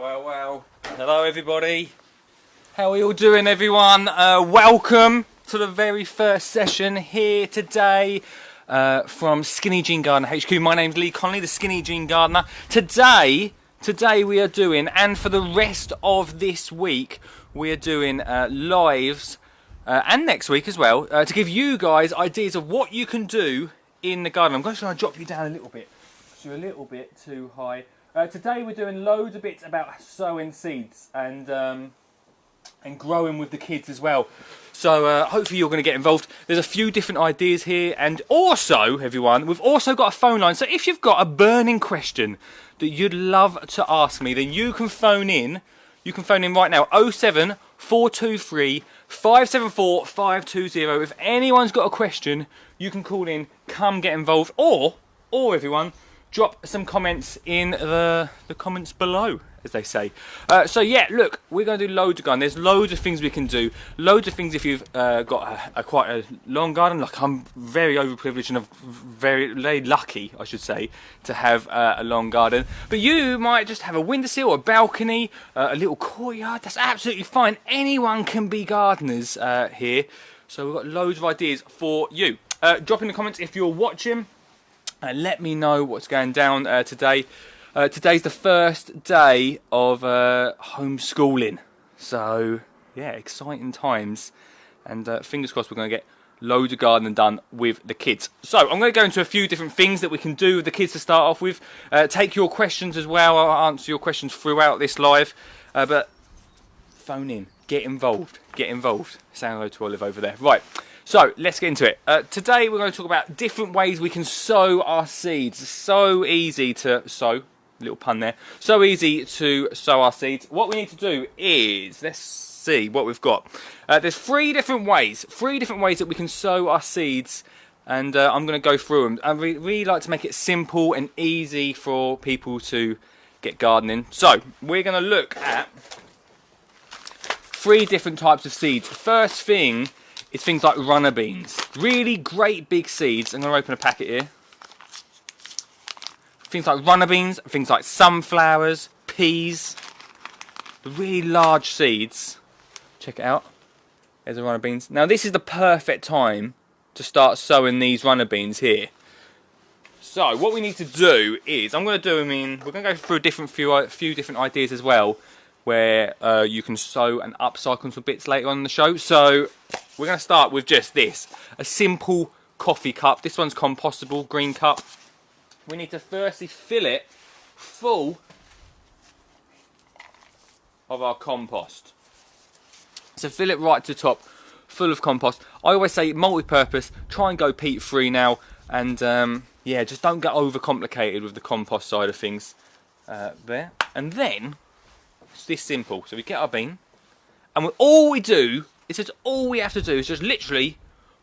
Well. Hello, everybody. How are you all doing, everyone? Welcome to the very first session here today from Skinny Jean Gardener HQ. My name's Lee Connolly, the Skinny Jean Gardener. Today we are doing, and for the rest of this week, we are doing lives, and next week as well, to give you guys ideas of what you can do in the garden. I'm going to drop you down a little bit. You're a little bit too high. Today we're doing loads of bits about sowing seeds and growing with the kids as well. So hopefully you're going to get involved. There's a few different ideas here, and also, everyone, we've also got a phone line. So if you've got a burning question that you'd love to ask me, then you can phone in. You can phone in right now, 07 423 574 520. If anyone's got a question, you can call in, come get involved, or everyone, drop some comments in the comments below, as they say. So yeah, look, we're going to do loads of garden. There's loads of things we can do. Loads of things if you've got quite a long garden. Like, I'm very overprivileged and very lucky, I should say, to have a long garden. But you might just have a windowsill, a balcony, a little courtyard. That's absolutely fine. Anyone can be gardeners here. So we've got loads of ideas for you. Drop in the comments if you're watching. Let me know what's going down today. Today's the first day of homeschooling. So, yeah, exciting times. And fingers crossed we're going to get loads of gardening done with the kids. So, I'm going to go into a few different things that we can do with the kids to start off with. Take your questions as well. I'll answer your questions throughout this live. But phone in. Get involved. Get involved. Say hello to Olive over there. Right. So, let's get into it. Today we're going to talk about different ways we can sow our seeds. So easy to sow. Little pun there. So easy to sow our seeds. What we need to do is, let's see what we've got. There's three different ways that we can sow our seeds. And I'm going to go through them. I really like to make it simple and easy for people to get gardening. So, we're going to look at three different types of seeds. First thing, it's things like runner beans. Really great big seeds. I'm going to open a packet here. Things like runner beans, things like sunflowers, peas. The really large seeds. Check it out. There's the runner beans. Now this is the perfect time to start sowing these runner beans here. So what we need to do is, I'm going to do them in, we're going to go through a few different ideas as well, where you can sow and upcycle some bits later on in the show. So we're going to start with just this, a simple coffee cup. This one's compostable, green cup. We need to firstly fill it full of our compost. So fill it right to the top, full of compost. I always say multi-purpose, try and go peat-free now, and yeah, just don't get overcomplicated with the compost side of things there. And then, it's this simple. So we get our bean, and all we have to do is just literally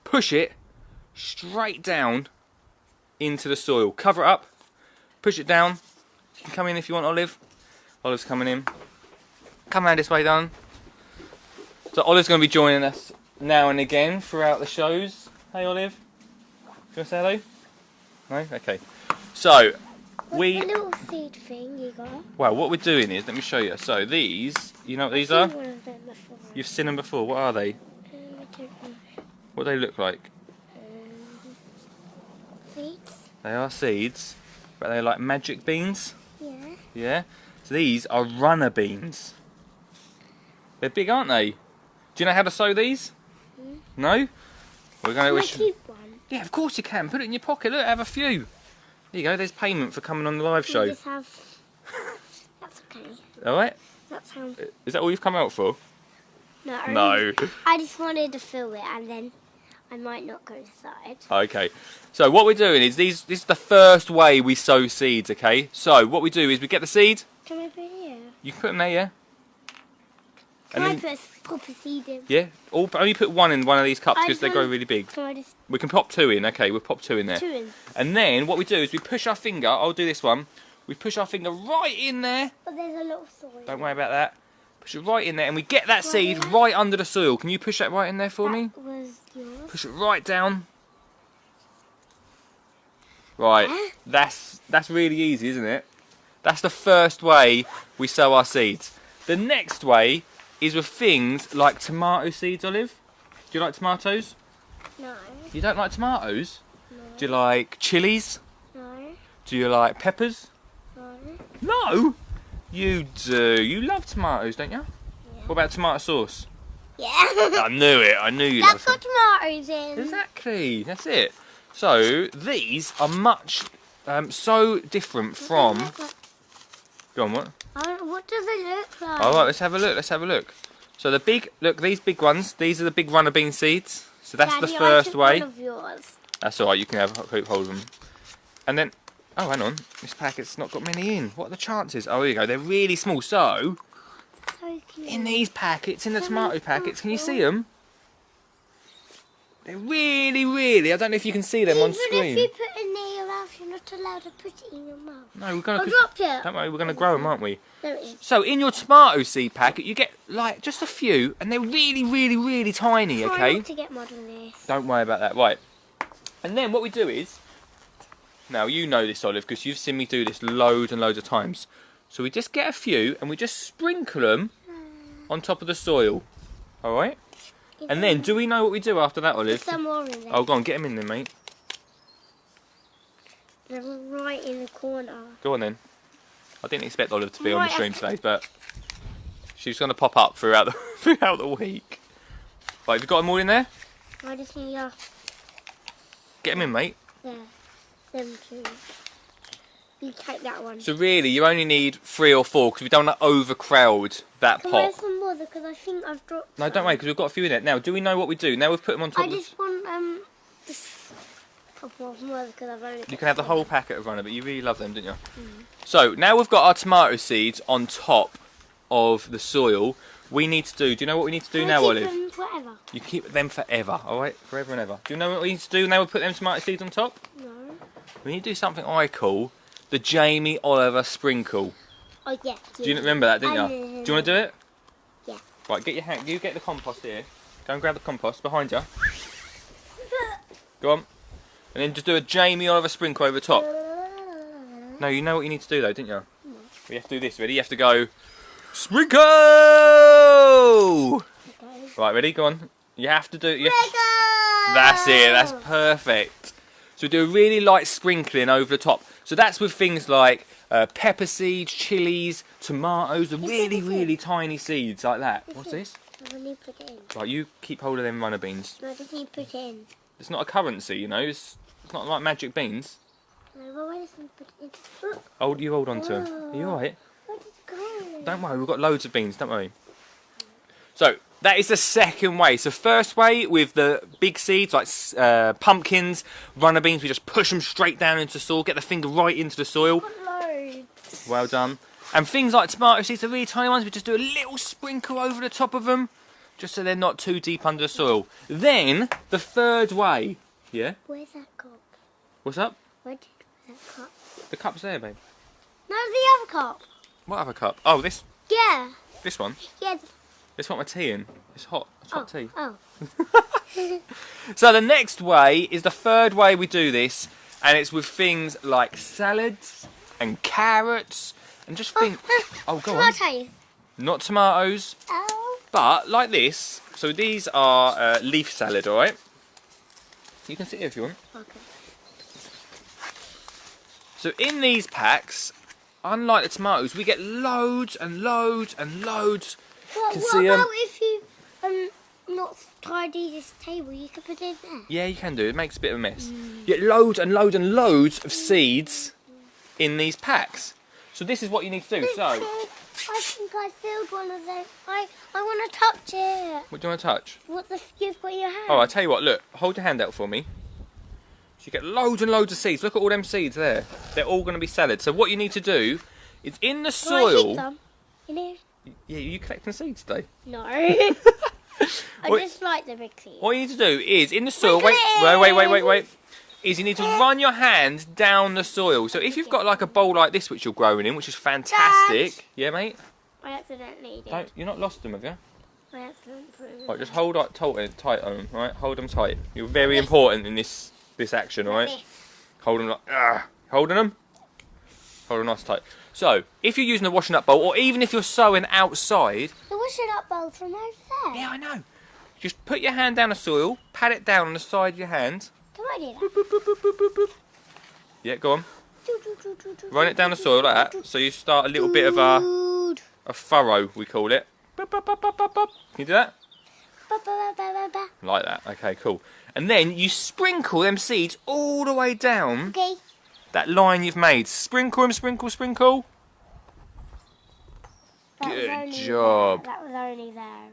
push it straight down into the soil. Cover it up, push it down. You can come in if you want, Olive. Olive's coming in. Come around this way, darling. So Olive's going to be joining us now and again throughout the shows. Hey, Olive. Do you want to say hello? No? Okay. So, What's the little seed thing you got? Well, what we're doing is, let me show you. So these, you know what these are? One of them before. You've seen them before. What are they? I don't know. What do they look like? Seeds? They are seeds, but they're like magic beans. Yeah. Yeah? So these are runner beans. They're big, aren't they? Do you know how to sow these? No? We're going to keep one? Yeah, of course you can. Put it in your pocket. Look, have a few. There you go. There's payment for coming on the live show. Just have... That's okay. All right? That sounds... Is that all you've come out for? No. No. I just wanted to fill it, and then I might not go inside. Okay. So what we're doing is, this is the first way we sow seeds, okay? So what we do is we get the seed. Can I put it here? You can put them there, yeah? Can I put a proper seed in? Yeah, only put one in one of these cups because they grow really big. Can I just... We can pop two in, okay, we'll pop two in there. Two in. And then what we do is we push our finger, I'll do this one, we push our finger right in there. But there's a lot of soil. Don't worry about that. Push it right in there and we get that seed right under the soil. Can you push that right in there for me? That was yours. Push it right down. Right, that's really easy, isn't it? That's the first way we sow our seeds. The next way is with things like tomato seeds, Olive. Do you like tomatoes? No. You don't like tomatoes? No. Do you like chilies? No. Do you like peppers? No. No? You do. You love tomatoes, don't you? Yeah. What about tomato sauce? Yeah. I knew it. I knew you That's loved got tomatoes in. Exactly. That's it. So these are much so different from. Go on, what? What does it look like? All right, let's have a look. Let's have a look. So the big, look, these big ones. These are the big runner bean seeds. So that's Daddy, the first way. One of yours. That's all right. You can have keep hold of them. And then, oh, hang on. This packet's not got many in. What are the chances? Oh, here you go. They're really small. So So cute. in these packets, in the tomato packets, can you see them? They're really, really. I don't know if you can see them on screen. Even if you put it in your mouth, you're not allowed to put it in your mouth. No, we're gonna. I dropped it. Don't worry, we're gonna grow them, aren't we? There it is. So in your tomato seed packet, you get like just a few, and they're really, really, really tiny. Try Okay. not to get mud on this. Don't worry about that. Right. And then what we do is, now you know this, Olive, because you've seen me do this loads and loads of times. So we just get a few and we just sprinkle them on top of the soil. All right. And then, do we know what we do after that, Olive? There's some more in there. Oh, go on, get them in there, mate. They're right in the corner. Go on then. I didn't expect Olive to be on the Right, stream today, but she's going to pop up throughout the throughout the week. Right, have you got them all in there? I just need to Get them in, mate. there. Them two. You take that one. So really, you only need 3 or 4 because we don't want to overcrowd that Can I have pot. some more because I think I've dropped No, some. don't worry, because we've got a few in it. Now, do we know what we do? Now we've put them on top I of the... just want this couple of more because I've only got You can have the some. whole packet of runner, but you really love them, don't you? So, now we've got our tomato seeds on top of the soil. We need to do you know what we need to do Can I now, keep Olive? them forever? You can keep them forever, alright? Forever and ever. Do you know what we need to do now we put them tomato seeds on top? No. We need to do something I call the Jamie Oliver sprinkle. Oh yeah. Do you remember that, didn't you? Do you want to do it? Yeah. Right, get your hand. You get the compost here. Go and grab the compost behind you. Go on. And then just do a Jamie Oliver sprinkle over the top. No, you know what you need to do though, didn't you? No. We have to do this. Ready? You have to go sprinkle. Okay. Right, ready? Go on. You have to do. Sprinkle! That's it. That's perfect. So we do a really light sprinkling over the top. So that's with things like pepper seeds, chilies, tomatoes, the really, really tiny seeds like that. What's this? I need to put it in. Right, you keep hold of them runner beans. No, I just need to put it in. It's not a currency, you know. It's not like magic beans. No, but I just need to put it in. Look, You hold on to them. Are you alright? where did it go? Don't worry, we've got loads of beans, don't worry. So, that is the second way. So first way, with the big seeds, like pumpkins, runner beans, we just push them straight down into the soil, get the finger right into the soil. Loads. Well done. And things like tomato seeds, the really tiny ones, we just do a little sprinkle over the top of them, just so they're not too deep under the soil. Then, the third way. Yeah? Where's that cup? What's up? Where did that cup? The cup's there, babe. No, the other cup. What other cup? Oh, this Yeah. one. Yeah. It's got my tea in. It's hot. It's hot tea. Oh. So the next way is the third way we do this, and it's with things like salads and carrots and just things. Oh, go on. Tomatoes. Not tomatoes, Oh. but like this. So these are leaf salad, all right? You can sit here if you want. Okay. So in these packs, unlike the tomatoes, we get loads and loads and loads. What Can see 'em. about if you not tidy this table? You could put it there. Yeah, you can do. It makes a bit of a mess. You get loads and loads and loads of seeds in these packs. So this is what you need to do. So, I think I filled one of them. I want to touch it. what do you want to touch? What you've got in your hand? Oh, I'll tell you what. Look, hold your hand out for me. So you get loads and loads of seeds. Look at all them seeds there. They're all going to be salad. So what you need to do is in the Can I keep soil. them? In here? Yeah, you collecting seeds today? No. I What- just like the big seeds. What you need to do is in the soil. Sprinkle Wait. Is you need to run your hand down the soil. So if you've got like a bowl like this, which you're growing in, which is fantastic. Dad. Yeah, mate. I accidentally did. Don't, you're not lost them, have you? I accidentally put them in. Right, just hold tight on them. Right, hold them tight. You're very important in this action. All right, This. hold them like holding them. Hold them nice and tight. So, if you're using a washing up bowl, or even if you're sowing outside... The washing up bowl from over there. Yeah, I know. Just put your hand down the soil, pat it down on the side of your hand. Can I do that? Boop, boop, boop, boop, boop, boop, boop. Yeah, go on. Run it down the soil like that, so you start a little bit of a furrow, we call it. Boop, boop, boop, boop, boop, boop. Can you do that? Like that. Okay, cool. And then you sprinkle them seeds all the way down that line you've made. Sprinkle them, sprinkle, sprinkle. Good job. That was only there.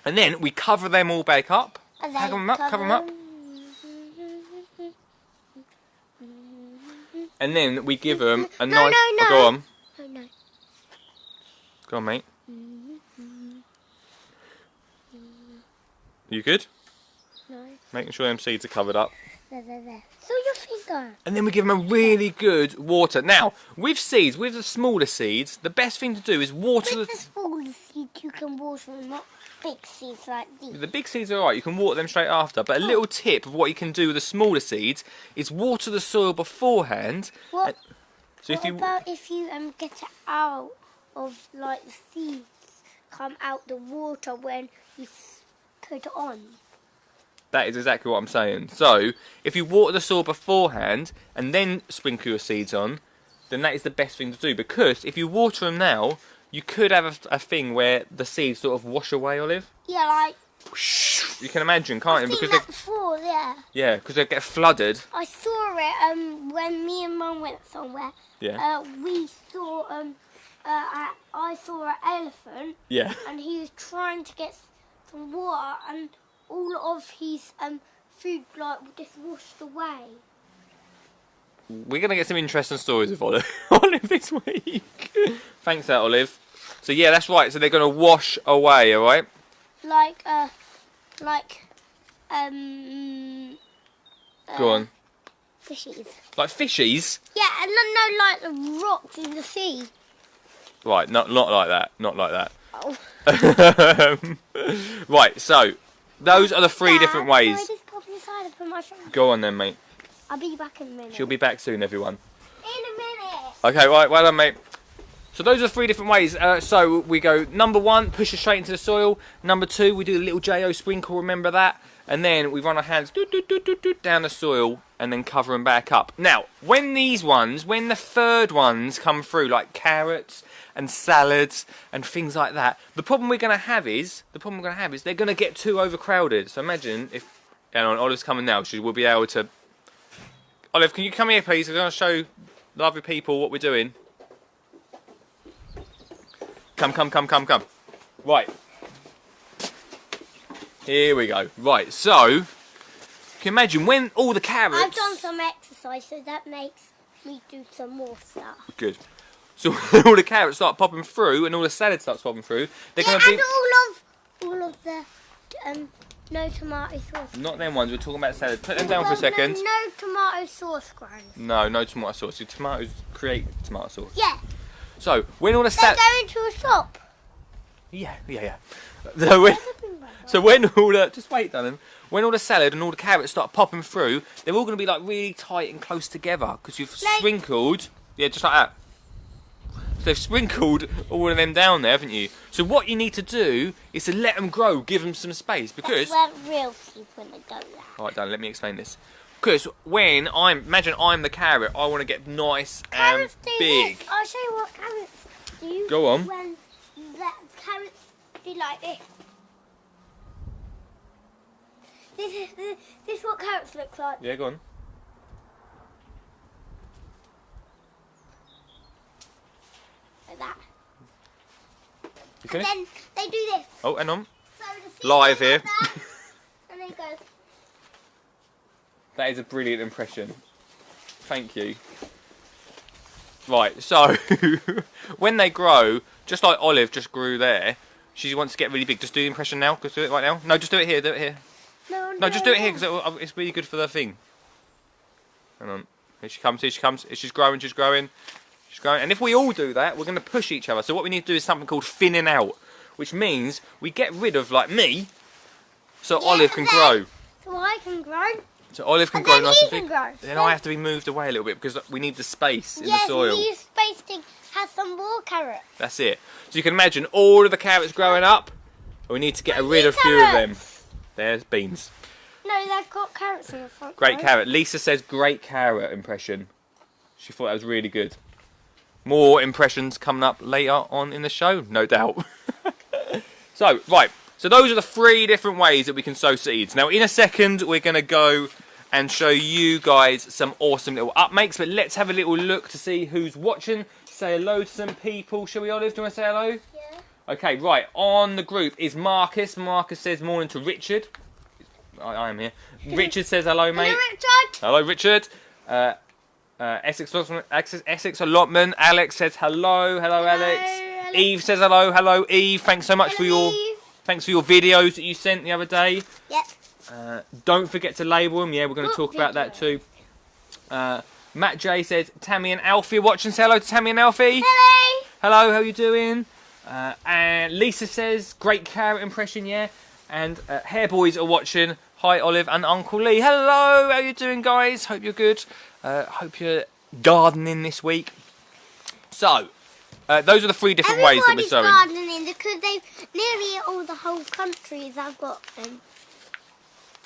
And then we cover them all back up. Cover them up, cover them up. And then we give them a nice... No. Oh, go on. No. Go on, mate. You good? No. Making sure them seeds are covered up. There. So your finger. And then we give them a really good water. Now, with seeds, with the smaller seeds, the best thing to do is water With the smaller seeds you can water them, not big seeds like these. The big seeds are alright, you can water them straight after. But a little tip of what you can do with the smaller seeds is water the soil beforehand. What About if you get it out of, like, the seeds come out the water when you put it on? That is exactly what I'm saying. So, if you water the soil beforehand and then sprinkle your seeds on, then that is the best thing to do. Because if you water them now, you could have a thing where the seeds sort of wash away, Olive. Yeah, like... You can imagine, can't you? I've seen Because that before, yeah. yeah, because they get flooded. I saw it when me and Mum went somewhere. Yeah. We saw... I saw an elephant. Yeah. And he was trying to get some water and all of his food like just washed away. We're going to get some interesting stories of Olive, Olive this week. Thanks, that Olive. So yeah, that's right. So they're going to wash away, all right? Go on. Fishies. Like fishies? Yeah, and no, like the rocks in the sea. Right, not like that. Not like that. Oh. Right, so those are the three different ways. Can I just pop inside and put my phone? Go on then, mate. I'll be back in a minute. She'll be back soon, everyone. In a minute. Okay, right, well done, mate. So those are three different ways. So we go, number one, push it straight into the soil. Number two, we do a little J-O sprinkle, remember that? And then we run our hands down the soil and then cover them back up. Now, when the third ones come through, like carrots and salads and things like that, the problem we're going to have is they're going to get too overcrowded. So imagine if, hang on, Olive's coming now, she will be able to... Olive, can you come here, please? I'm going to show lovely people what we're doing. Come. Right. Here we go. Right, so, you can imagine when all the carrots... I've done some exercise, so that makes me do some more stuff. Good. So when all the carrots start popping through and all the salad starts popping through, they're going to be... and all of the no tomato sauce. Not them ones, we're talking about salad. Put them down for a second. No tomato sauce grinds. No tomato sauce. Your tomatoes create tomato sauce. Yeah. So, when all the They're salad... going to a shop. Yeah. So when all the... Just wait, darling. When all the salad and all the carrots start popping through, they're all going to be like really tight and close together because you've sprinkled... Yeah, just like that. So they've sprinkled all of them down there, haven't you? So what you need to do is to let them grow, give them some space because... That's where real people don't that. Alright, darling, let me explain this. Because when imagine I'm the carrot, I want to get nice Carrots and do big. This. I'll show you what carrots do. Go on. When the carrots do like this. This is what carrots look like. Yeah, go on. Like that. You And finished? then they do this. Oh, hang on. So the seeds Live go here. like that, and they go. That is a brilliant impression. Thank you. Right, so when they grow, just like Olive just grew there, she wants to get really big. Just do the impression now. Just do it right now. No, just do it here. Do it here. No, just do it here because it's really good for the thing. Hang on. Here she comes. She's growing. And if we all do that, we're going to push each other. So what we need to do is something called thinning out, which means we get rid of, like me, so Olive can grow. So I can grow. So Olive can And grow then nice he and big. can grow. Then I have to be moved away a little bit because we need the space in the Yes, soil. we need space to have some more carrots. That's it. So you can imagine all of the carrots growing up. We need to get rid of a few of them. There's beans. No, they've got carrots in the front. Great row. carrot. Lisa says great carrot impression. She thought that was really good. More impressions coming up later on in the show, no doubt. So, right. So those are the 3 different ways that we can sow seeds. Now, in a second, we're going to go and show you guys some awesome little upmakes. But let's have a little look to see who's watching. Say hello to some people. Shall we, Olive? Do you want to say hello? Yeah. Okay, right. On the group is Marcus. Marcus says morning to Richard. I am here. Richard says hello, mate. Hello, Richard. Hello, Richard. Essex Allotment. Alex says hello. Hello, Alex. Alex. Eve says hello. Hello, Eve. Thanks so much Hello, for your Eve. thanks for your videos that you sent the other day. Yep. Don't forget to label them. Yeah, we're going to talk about that too. Matt J says Tammy and Alfie are watching. Say hello to Tammy and Alfie. Hello. Hello, how you doing? And Lisa says great carrot impression. Yeah. And Hair Boys are watching. Hi, Olive and Uncle Lee. Hello, how you doing, guys? Hope you're good. Hope you're gardening this week. So, those are the 3 different ways that we're Everybody's sowing. gardening because they've nearly all the whole countries have got them.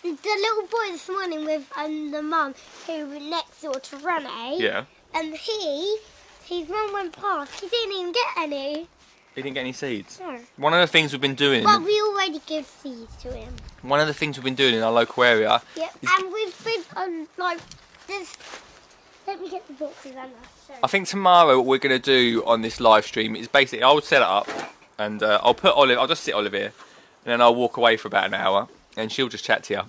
The little boy this morning with the mum who was next door to Rene. Yeah. And his mum went past. He didn't even get any. He didn't get any seeds. No. One of the things we've been doing. But we already give seeds to him. One of the things we've been doing in our local area. Yep. is- And we've been like this. Let me get the boxes and I'll show you. I think tomorrow what we're going to do on this live stream is basically I'll set it up and I'll put Olive. I'll just sit Olive here, and then I'll walk away for about an hour, and she'll just chat to you.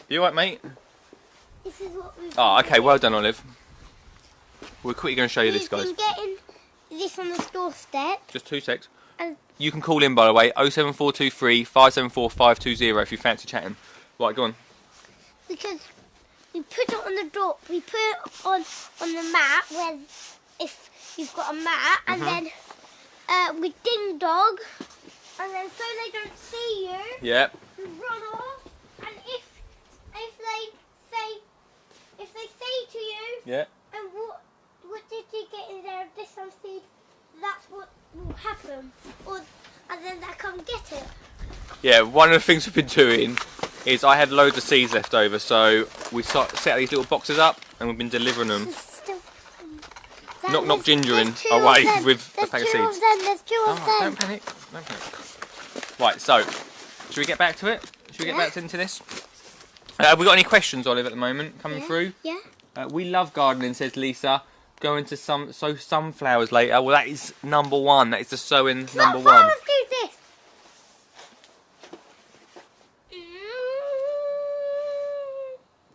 You alright, mate? This is what we've Oh, been okay. doing. Well done, Olive. We're quickly going to show you this, We've guys. been getting this on the doorstep. Just 2 secs. And You can call in, by the way, 07423 574 520 if you fancy chatting. Right, go on. because we put it on the door. We put it on the mat where if you've got a mat, and then we ding dog, and then so they don't see you, Yep. we run off, and if they say to you, Yeah. and what did you get in there? This some seed. That's what will happen, and then they come get it. Yeah, one of the things we've been doing is I had loads of seeds left over, so we set these little boxes up and we've been delivering them. Knock Ginger in away with a pack of seeds. There's 2 of Oh, them. don't panic. Don't panic. Right, so, should we get back to it? Should we get back into this? Have we got any questions, Olive, at the moment coming through? Yeah. We love gardening, says Lisa. Going to sow sunflowers later. Well, that is number 1. That is the sowing number 1. Flowers do this.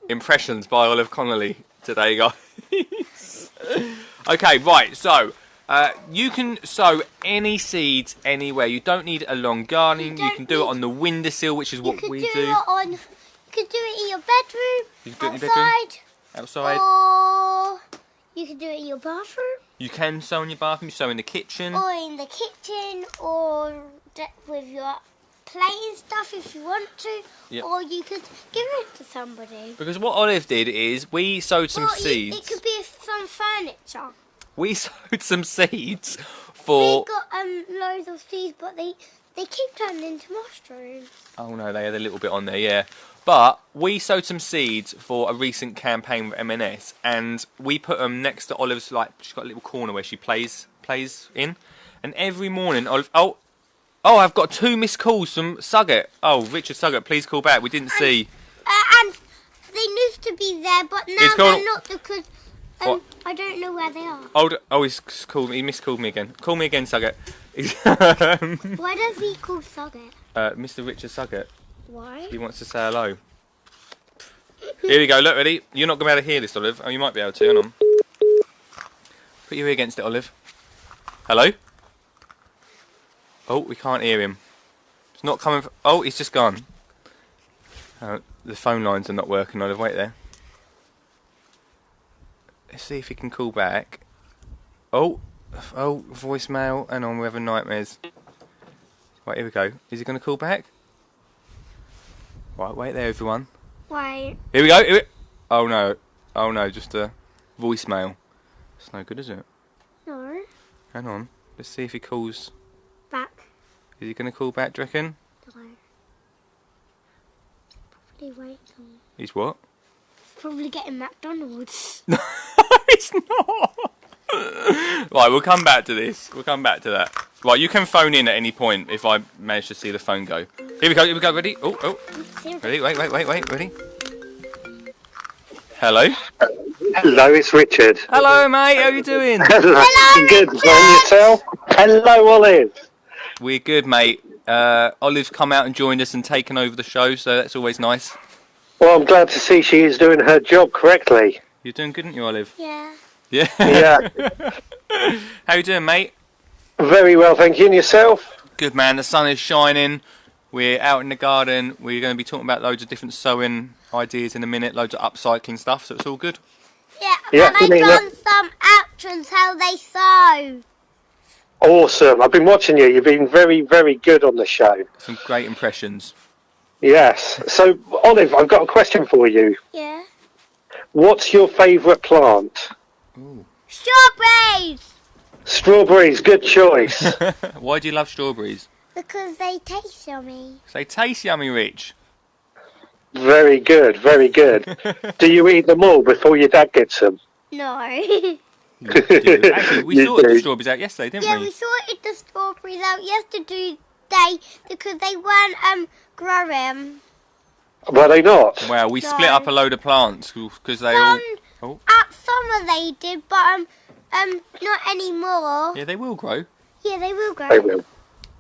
Impressions by Olive Connolly today, guys. Okay, right, so you can sow any seeds anywhere. You don't need a long garden. You can do it on the windowsill, which is You what could we do do. it in your bedroom, You can do it in your bedroom, outside, outside. or you can do it in your bathroom, You can sow in your bathroom, you sow in the kitchen. or in the kitchen, or with your playing stuff if you want to, Yep. or you could give it to somebody. Because what Olive did is we sowed some Or seeds. It could be some furniture. We sowed some seeds We for... got loads of seeds, but they keep turning into mushrooms. Oh no, they had a little bit on there, yeah. But we sowed some seeds for a recent campaign with M&S, and we put them next to Olive's, like, she's got a little corner where she plays in. And every morning, Olive... Oh, I've got 2 missed calls from Suggett. Oh, Richard Suggett, please call back. We didn't see. And they used to be there, but now It's called- they're not because What? I don't know where they are. Oh, he's called me. He miscalled me again. Call me again, Suggett. Why does he call Suggett? Mr. Richard Suggett. Why? He wants to say hello. Here we go. Look, ready? You're not going to be able to hear this, Olive. Oh, you might be able to. Hang on. Put your ear against it, Olive. Hello? Oh, we can't hear him. It's not coming... Oh, he's just gone. The phone lines are not working, Olive. Wait there. Let's see if he can call back. Oh, voicemail. Hang on, we're having nightmares. Right, here we go. Is he going to call back? Right, wait there, everyone. Wait. Here we go. Oh no, just a voicemail. It's no good, is it? No. Hang on. Let's see if he calls. Back. Is he going to call back, do you reckon? No. Probably wait. He's what? Probably getting McDonald's. No, it's not. Right, we'll come back to this. We'll come back to that. Right, you can phone in at any point if I manage to see the phone go. Here we go, ready? Oh. Ready, wait, ready? Hello? Hello, it's Richard. Hello, mate, how you doing? Hello, good. And yourself? Hello, Olive. We're good, mate. Olive's come out and joined us and taken over the show, so that's always nice. Well, I'm glad to see she is doing her job correctly. You're doing good, aren't you, Olive? Yeah. Yeah? Yeah. How you doing, mate? Very well, thank you. And yourself? Good, man. The sun is shining. We're out in the garden. We're going to be talking about loads of different sewing ideas in a minute, loads of upcycling stuff, so it's all good. Yeah, Yeah, and I've done some actions how they sew. Awesome. I've been watching you. You've been very, very good on the show. Some great impressions. Yes. So, Olive, I've got a question for you. Yeah. What's your favourite plant? Ooh. Strawberries! Strawberries, good choice. Why do you love strawberries? Because they taste yummy. They taste yummy, Rich. Very good, very good. Do you eat them all before your dad gets them? No. Actually, we You sorted the do. strawberries out yesterday, didn't Yeah, we? we sorted the strawberries out yesterday because they weren't growing. Were they not? Well, we No. split up a load of plants because they all... Oh. At summer they did, but not anymore. Yeah, they will grow. Yeah, they will grow. They will.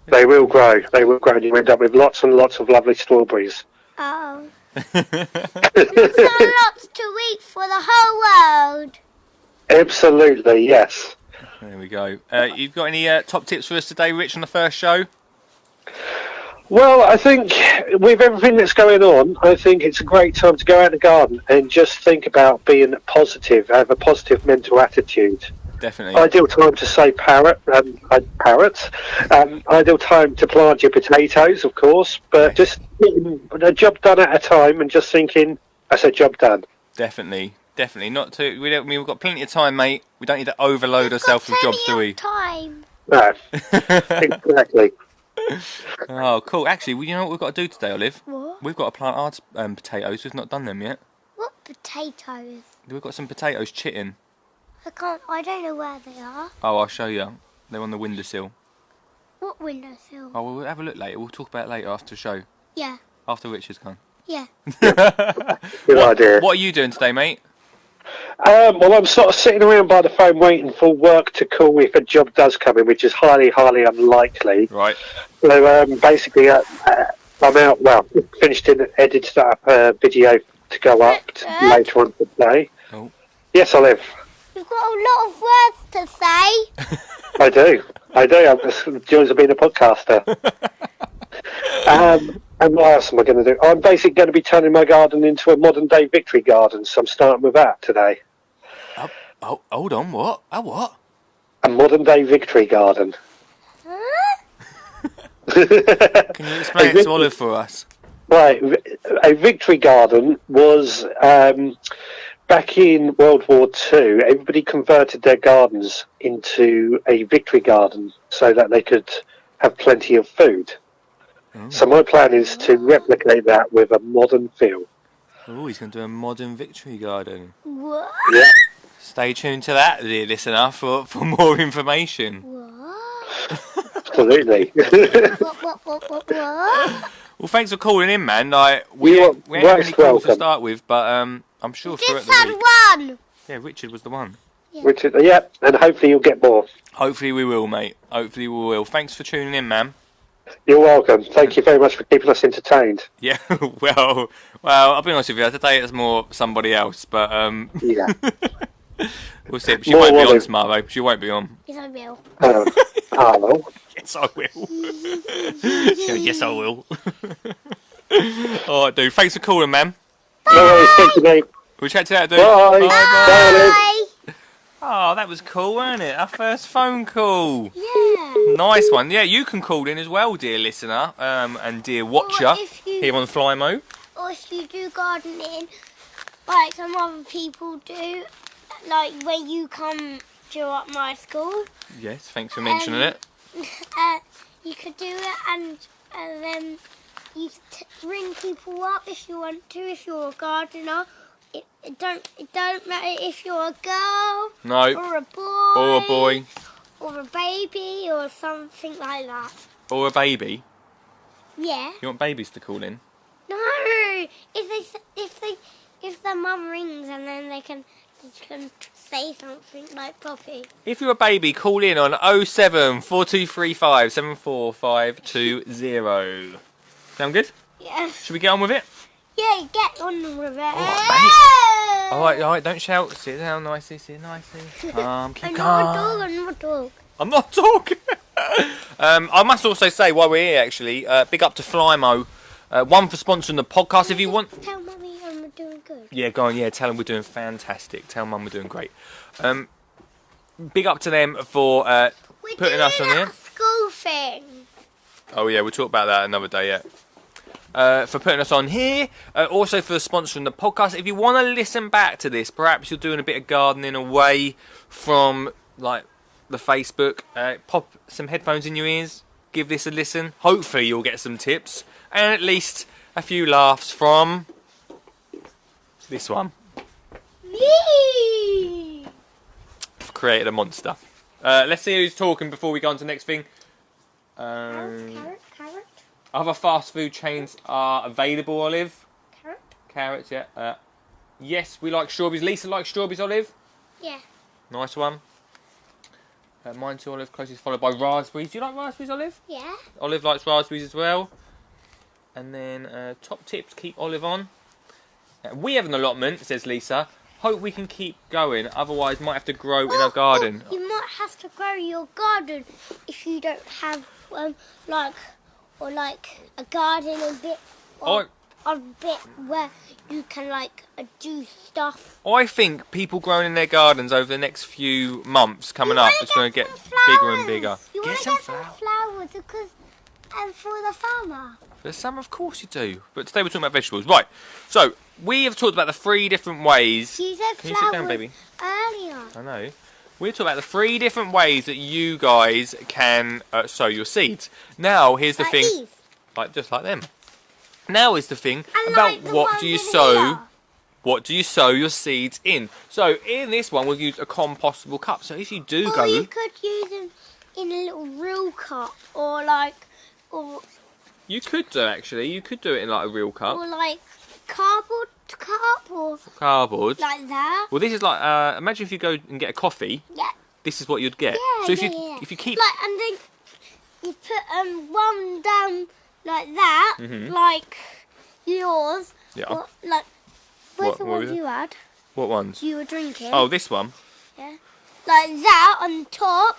They will grow. They will grow. And you end up with lots and lots of lovely strawberries. Oh. Lots and lots to eat for the whole world. Absolutely, yes. There we go. You've got any top tips for us today, Rich, on the first show? Well, I think with everything that's going on, I think it's a great time to go out in the garden and just think about being positive, have a positive mental attitude. Definitely. Ideal time to say parrots. Ideal time to plant your potatoes, of course, but just getting a job done at a time and just thinking, that's a job done. Definitely. Not to... we've got plenty of time, mate. We don't need to overload We've ourselves got with jobs, do plenty we? of time. No, exactly. Oh, cool. Actually, you know what we've got to do today, Olive? What? We've got to plant our potatoes. We've not done them yet. What potatoes? We've got some potatoes chitting. I don't know where they are. Oh, I'll show you. They're on the windowsill. What windowsill? Oh, well, we'll have a look later. We'll talk about it later after the show. Yeah. After Richard's gone. Yeah. Good idea. What are you doing today, mate? Well, I'm sort of sitting around by the phone waiting for work to call if a job does come in, which is highly, highly unlikely. Right. So basically, I'm out. Well, finished and edited up a video to go up later on today. Oh. Yes, Olive. You've got a lot of words to say. I do. I'm the joys of being a podcaster. And what else am I going to do? I'm basically going to be turning my garden into a modern day victory garden, so I'm starting with that today. Oh, hold on. What? A what? A modern day victory garden. Huh? Can you explain it to Olive for us? Right, a victory garden was back in World War II. Everybody converted their gardens into a victory garden so that they could have plenty of food. Oh. So my plan is to replicate that with a modern feel. Oh, he's going to do a modern victory garden. What? Yeah. Stay tuned to that, dear listener, for more information. What? Absolutely. What? Well, thanks for calling in, man. We You're ain't had any most calls to welcome. start with, but I'm sure throughout Just the had week... one. Yeah, Richard was the one. Richard, yeah, and hopefully you'll get more. Hopefully we will, mate. Hopefully we will. Thanks for tuning in, man. You're welcome. Thank you very much for keeping us entertained. Yeah, well, I'll be honest with you. Today it's more somebody else, but Yeah. we'll see. She More won't be on Olive. tomorrow. She won't be on. Yes, I will. Oh. Yes, I will. Yes, I will. All right, dude. Thanks for calling, man. No worries, thank you, mate. We'll chat to that, dude. Bye. Bye. Bye. Bye. Oh, that was cool, wasn't it? Our first phone call. Yeah. Nice one. Yeah, you can call in as well, dear listener, and dear watcher if you- here on Flymo. Or if you do gardening, like some other people do, like when you come to my school, Yes, thanks for mentioning it. you could do it, and then you ring people up if you want to. If you're a gardener, it don't matter if you're a girl, No. or a boy, or a baby, or something like that. Or a baby. Yeah. You want babies to call in? No. If the mum rings and then they can say something like Poppy. If you're a baby, call in on 07 4235 74520. Sound good? Yeah. Should we get on with it? Yeah, get on with it. All right, don't shout. Sit down nicely, sit nicely. Keep I'm calm. not a dog. I'm not talking. I must also say, while we're here, actually, big up to Flymo. One for sponsoring the podcast. If you want, Tell Mummy I'm doing good. yeah, go on. Yeah, tell them we're doing fantastic. Tell Mum we're doing great. Big up to them for We're putting us on doing here. that school thing. Oh yeah, we'll talk about that another day. Yeah. For putting us on here, also for sponsoring the podcast. If you want to listen back to this, perhaps you're doing a bit of gardening away from like the Facebook, pop some headphones in your ears, give this a listen. Hopefully you'll get some tips and at least a few laughs from this one. Me. I've created a monster. Let's see who's talking before we go on to the next thing. Carrot. Other fast food chains are available, Olive. Carrot. Carrots, yeah. Yes, we like strawberries. Lisa likes strawberries, Olive. Yeah. Nice one. Mine too, Olive, closest followed by raspberries. Do you like raspberries, Olive? Yeah. Olive likes raspberries as well. And then top tips, keep Olive on. We have an allotment, says Lisa. Hope we can keep going, otherwise might have to grow in our garden. You might have to grow your garden if you don't have like a garden a bit or a bit where you can like do stuff. I think people growing in their gardens over the next few months coming up is going to get bigger and bigger. You want to get some flowers because for the summer. For the summer, of course you do. But today we're talking about vegetables. Right, so we have talked about the 3 different ways. You said Can you sit down, baby? earlier. I know. We're talking about the 3 different ways that you guys can sow your seeds. Now, here's the Like thing. these. Just like them. Now is the thing And about like the what ones do you in sow. here. What do you sow your seeds in? So in this one, we'll use a compostable cup. So if you do Or go, you could use them in a little real cup, or you could do actually. You could do it in like a real cup, like cardboard cup, or cardboard. like that. Well, this is like imagine if you go and get a coffee. Yeah. This is what you'd get. Yeah, so if yeah. you keep like, and then you put one down like that, like yours. Yeah. Or, like where's What the was one it? you had? what ones? You were drinking. Oh, this one. Yeah. Like that on top,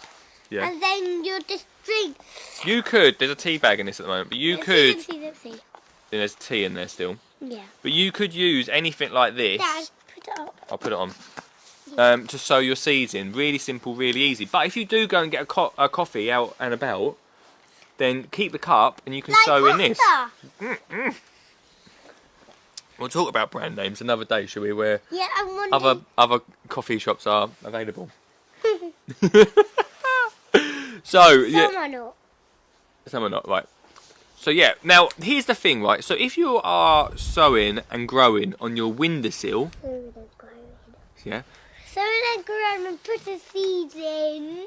Yeah. and then you just drink. You could. There's a tea bag in this at the moment, but you could. Let's see. There's tea in there still. Yeah. But you could use anything like this. Dad, put it up. I'll put it on. To sow your seeds in. Really simple, really easy. But if you do go and get a coffee out and about, then keep the cup and you can sow in this. Pasta. We'll talk about brand names another day, shall we? Where Yeah, I want other coffee shops are available. So yeah, Some are not. some are not, right. So yeah, now here's the thing, right? So if you are sowing and growing on your windowsill, yeah, So then grow and put the seeds in.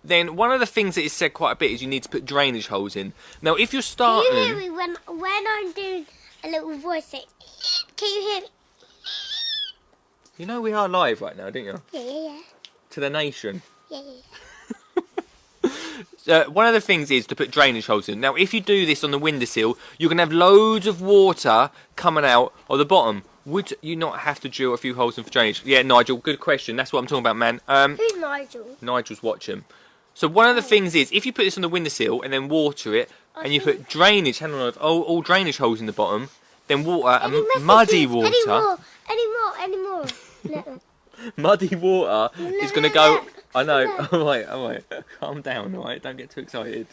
then one of the things that is said quite a bit is you need to put drainage holes in. Now if you're Can starting, you hear me when I'm doing a little voice thing? Can you hear me? you know we are live right now, don't you? Yeah. To the nation. Yeah. One of the things is to put drainage holes in. Now, if you do this on the windowsill, you're going to have loads of water coming out of the bottom. Would you not have to drill a few holes in for drainage? Yeah, Nigel, good question. That's what I'm talking about, man. Who's Nigel? Nigel's watching. So one of the things is, if you put this on the windowsill and then water it, and you put drainage, all drainage holes in the bottom, then water, muddy water. Any more. No. Muddy water is going to go. I know. All right. Calm down, all right? Don't get too excited.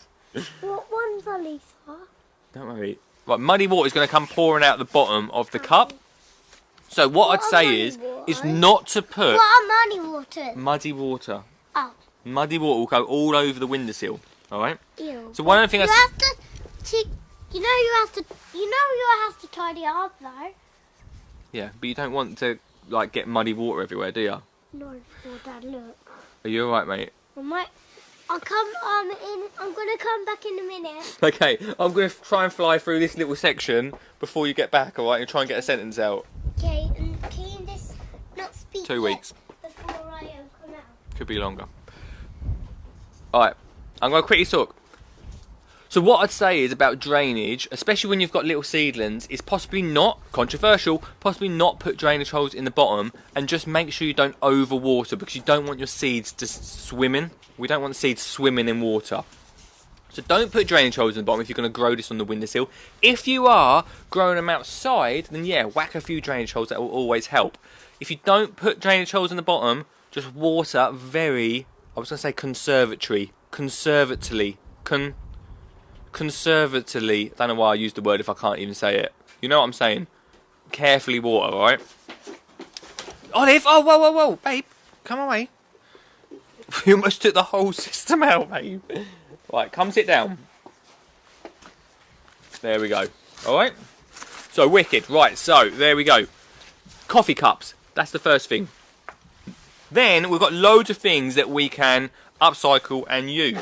What one's are Lisa? Don't worry. Right, muddy water is going to come pouring out the bottom of the cup. So what I'd say is not to put... What are muddy waters? Muddy water. Oh. Muddy water will go all over the windowsill. Alright? Ew. So one of the things... You have to tidy up though. Yeah, but you don't want to like get muddy water everywhere, do you? No, Dad, look. Are you alright, mate? I'm gonna come back in a minute. Okay, I'm going to try and fly through this little section before you get back, alright? And try and get a sentence out. Okay, and can this not speak 2 weeks. before I come out? Could be longer. Alright, I'm going to quickly talk. So what I'd say is about drainage, especially when you've got little seedlings, is possibly not, controversial, possibly not put drainage holes in the bottom and just make sure you don't overwater because you don't want your seeds to swim in. We don't want seeds swimming in water. So don't put drainage holes in the bottom if you're going to grow this on the windowsill. If you are growing them outside, then yeah, whack a few drainage holes, that will always help. If you don't put drainage holes in the bottom, just water very, I was going to say conservatively, conservatively, I don't know why I used the word if I can't even say it. You know what I'm saying? Carefully water, alright? Olive! Oh, whoa, whoa, whoa! Babe, come away. You almost took the whole system out, babe. Right, come sit down. There we go. Alright? So, wicked. Right, so, there we go. Coffee cups. That's the first thing. Then, we've got loads of things that we can upcycle and use.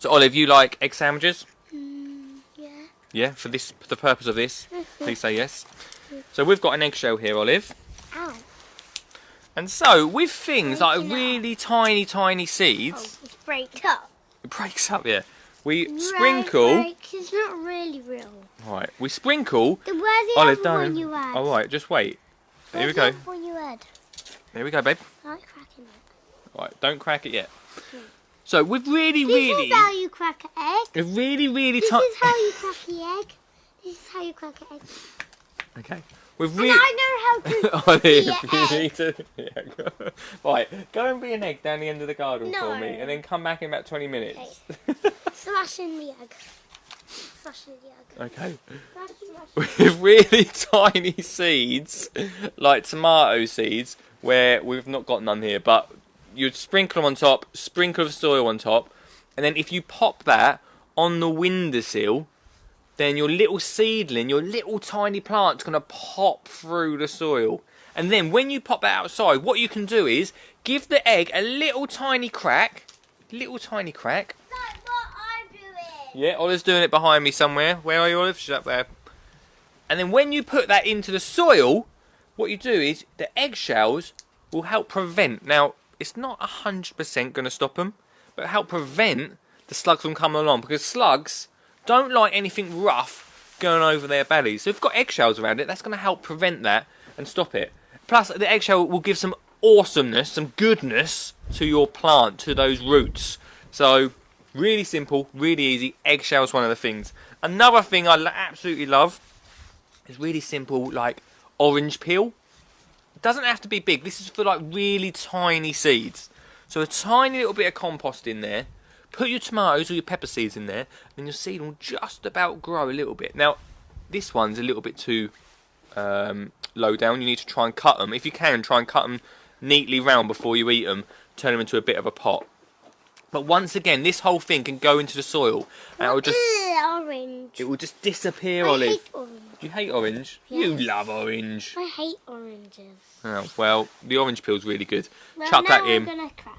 So, Olive, you like egg sandwiches? Yeah. Yeah, for the purpose of this, please say yes. So we've got an eggshell here, Olive. Ow. And so, with things like really tiny seeds... Oh, it breaks up. It breaks up, yeah. We sprinkle... It's not really real. Right, we sprinkle... Then where's the Olive, other one you had? Alright, just wait. There we Where's go. the other one you had? There we go, babe. I like cracking it. Right, don't crack it yet. So, with really... This is how you crack an egg. Really This is how you crack the egg. This is how you crack an egg. Okay. With And really... I know how to Olive, be you an egg. need to... Yeah, go. Right, go and be an egg down the end of the garden for me, No. and then come back in about 20 minutes. Smash in the egg. Smash in the egg. Okay. Smash. With really tiny seeds, like tomato seeds, where we've not got none here, but you'd sprinkle them on top, sprinkle of soil on top, and then if you pop that on the windowsill, then your little seedling, your little tiny plant's going to pop through the soil. And then when you pop that outside, what you can do is give the egg a little tiny crack. That's what I'm doing. Yeah, Olive's doing it behind me somewhere. Where are you, Olive? She's up there. And then when you put that into the soil, what you do is the eggshells will help prevent. Now, it's not 100% going to stop them, but help prevent the slugs from coming along, because slugs don't like anything rough going over their bellies. So if you've got eggshells around it, that's going to help prevent that and stop it. Plus, the eggshell will give some awesomeness, some goodness to your plant, to those roots. So, really simple, really easy. Eggshell's one of the things. Another thing I absolutely love is really simple, like orange peel. It doesn't have to be big. This is for like really tiny seeds. So a tiny little bit of compost in there. Put your tomatoes or your pepper seeds in there, and your seed will just about grow a little bit. Now, this one's a little bit too low down. You need to try and cut them. If you can, try and cut them neatly round before you eat them. Turn them into a bit of a pot. But once again, this whole thing can go into the soil, and Orange. it will just disappear, I Olive. hate orange. Do you hate orange? Yeah. You love orange. I hate oranges. Oh, well, the orange peel's really good. Well, Chuck now that in. I'm gonna crack.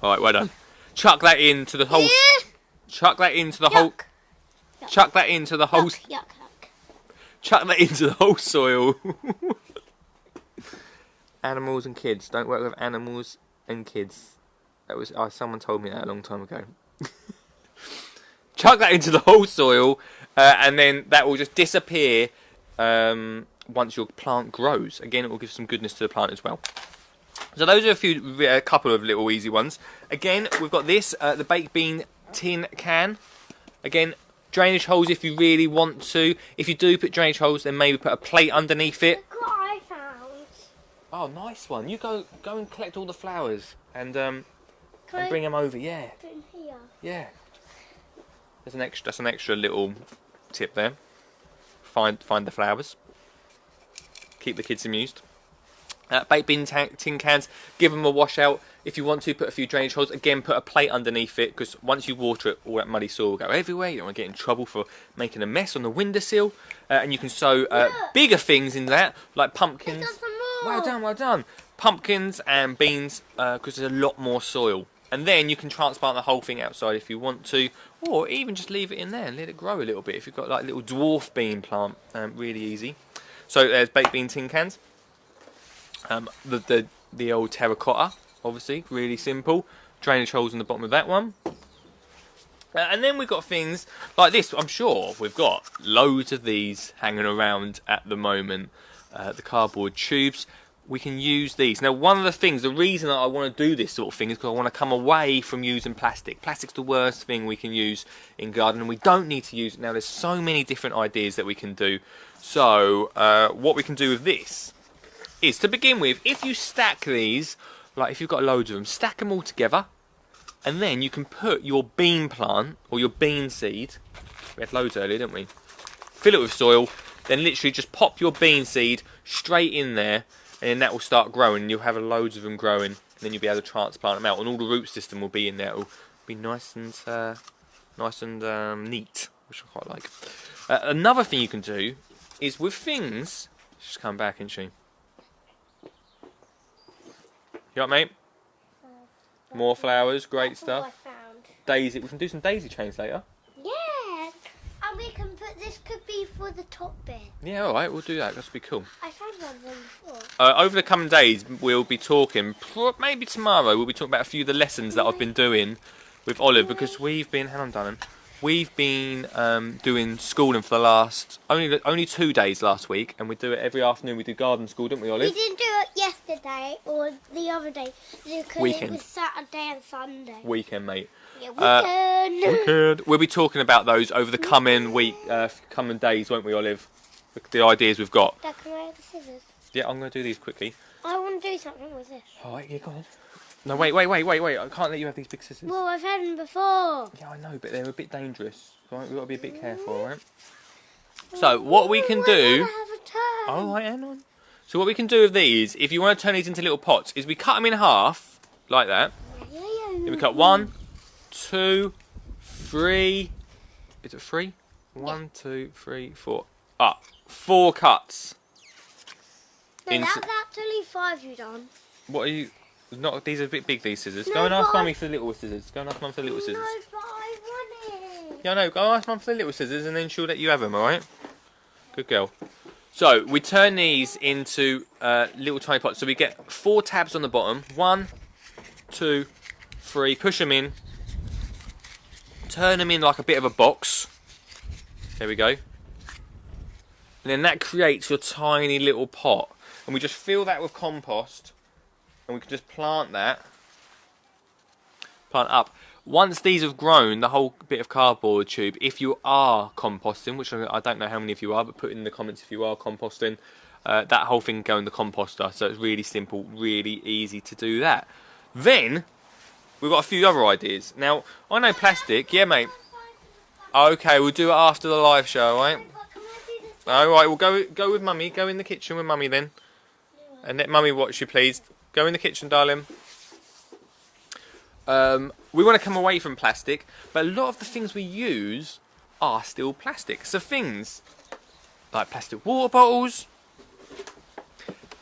Alright, well done. Chuck that into the whole... Chuck that into the whole... Yuck. Chuck that into the whole... Yuck. Chuck that into the whole soil. Animals and kids. Don't work with animals and kids. That was... someone told me that a long time ago. Chuck that into the whole soil, and then that will just disappear once your plant grows. Again, it will give some goodness to the plant as well. So those are a couple of little easy ones. Again, we've got this, the baked bean tin can. Again, drainage holes if you really want to. If you do put drainage holes, then maybe put a plate underneath it. Look what I found. Oh, nice one. You go and collect all the flowers and Can I bring them over. Yeah, put in here? yeah. That's an extra little tip there. find the flowers. Keep the kids amused. Baked bean tin cans, give them a wash out. If you want to, put a few drainage holes. Again, put a plate underneath it, because once you water it, all that muddy soil will go everywhere. You don't want to get in trouble for making a mess on the windowsill. And you can sow bigger things in that, like pumpkins. Well done, well done. Pumpkins and beans, because there's a lot more soil. And then you can transplant the whole thing outside if you want to, or even just leave it in there and let it grow a little bit. If you've got like a little dwarf bean plant, really easy. So there's baked bean tin cans. The old terracotta, obviously, really simple. Drainage holes in the bottom of that one. And then we've got things like this. I'm sure we've got loads of these hanging around at the moment. The cardboard tubes. We can use these. Now, one of the things, the reason that I want to do this sort of thing is because I want to come away from using plastic. Plastic's the worst thing we can use in gardening. We don't need to use it. Now, there's so many different ideas that we can do. So, what we can do with this is, to begin with, if you stack these, like if you've got loads of them, stack them all together, and then you can put your bean plant, or your bean seed, we had loads earlier, didn't we? Fill it with soil, then literally just pop your bean seed straight in there, and then that will start growing, and you'll have loads of them growing, and then you'll be able to transplant them out, and all the root system will be in there. It'll be nice and neat, which I quite like. Another thing you can do is with things, just come back, isn't she? You got, mate? More flowers, great stuff. I found. Daisy, we can do some daisy chains later. Yeah, and we can put, this could be for the top bit. Yeah, alright, we'll do that, that'll be cool. I found one of them before. Over the coming days, we'll be talking, maybe tomorrow, we'll be talking about a few of the lessons that I've been doing with Olive, because we've been, hang on, darling, we've been doing schooling for the last, only 2 days last week, and we do it every afternoon. We do garden school, didn't we, Olive? We didn't do it yesterday or the other day because Weekend. it was Saturday and Sunday. Weekend, mate. Yeah, weekend. We'll be talking about those over the coming coming days, won't we, Olive? The ideas we've got. Dad, can I have the scissors? Yeah, I'm going to do these quickly. I want to do something with this. Alright, yeah, go on. No, wait. I can't let you have these big scissors. Well, I've had them before. Yeah, I know, but they're a bit dangerous. Right? We've got to be a bit careful, alright? So, what we can do... Alright, hang on. So what we can do with these, if you want to turn these into little pots, is we cut them in half, like that. Then we cut 1, 2, 3... Is it 3? 1, 2, 3, 4... 4 cuts. No, that's actually 5 you've done. What are you... Not, these are a bit big, these scissors. No, go and ask but Mummy for the little scissors. Go and ask Mum for the little scissors. No, but I want it. Yeah, I know. Go ask Mum for the little scissors and then she'll let you have them, alright? Good girl. So, we turn these into little tiny pots. So we get 4 tabs on the bottom. 1, 2, 3. Push them in. Turn them in like a bit of a box. There we go. And then that creates your tiny little pot. And we just fill that with compost. And we can just plant that. Plant up. Once these have grown, the whole bit of cardboard tube, if you are composting, which I don't know how many of you are, but put in the comments if you are composting, that whole thing can go in the composter. So it's really simple, really easy to do that. Then, we've got a few other ideas. Now, I know plastic. Yeah, mate. Okay, we'll do it after the live show, alright? Alright, we'll go with Mummy. Go in the kitchen with Mummy then. And let Mummy watch you, please. Go in the kitchen, darling. We want to come away from plastic, but a lot of the things we use are still plastic. So things like plastic water bottles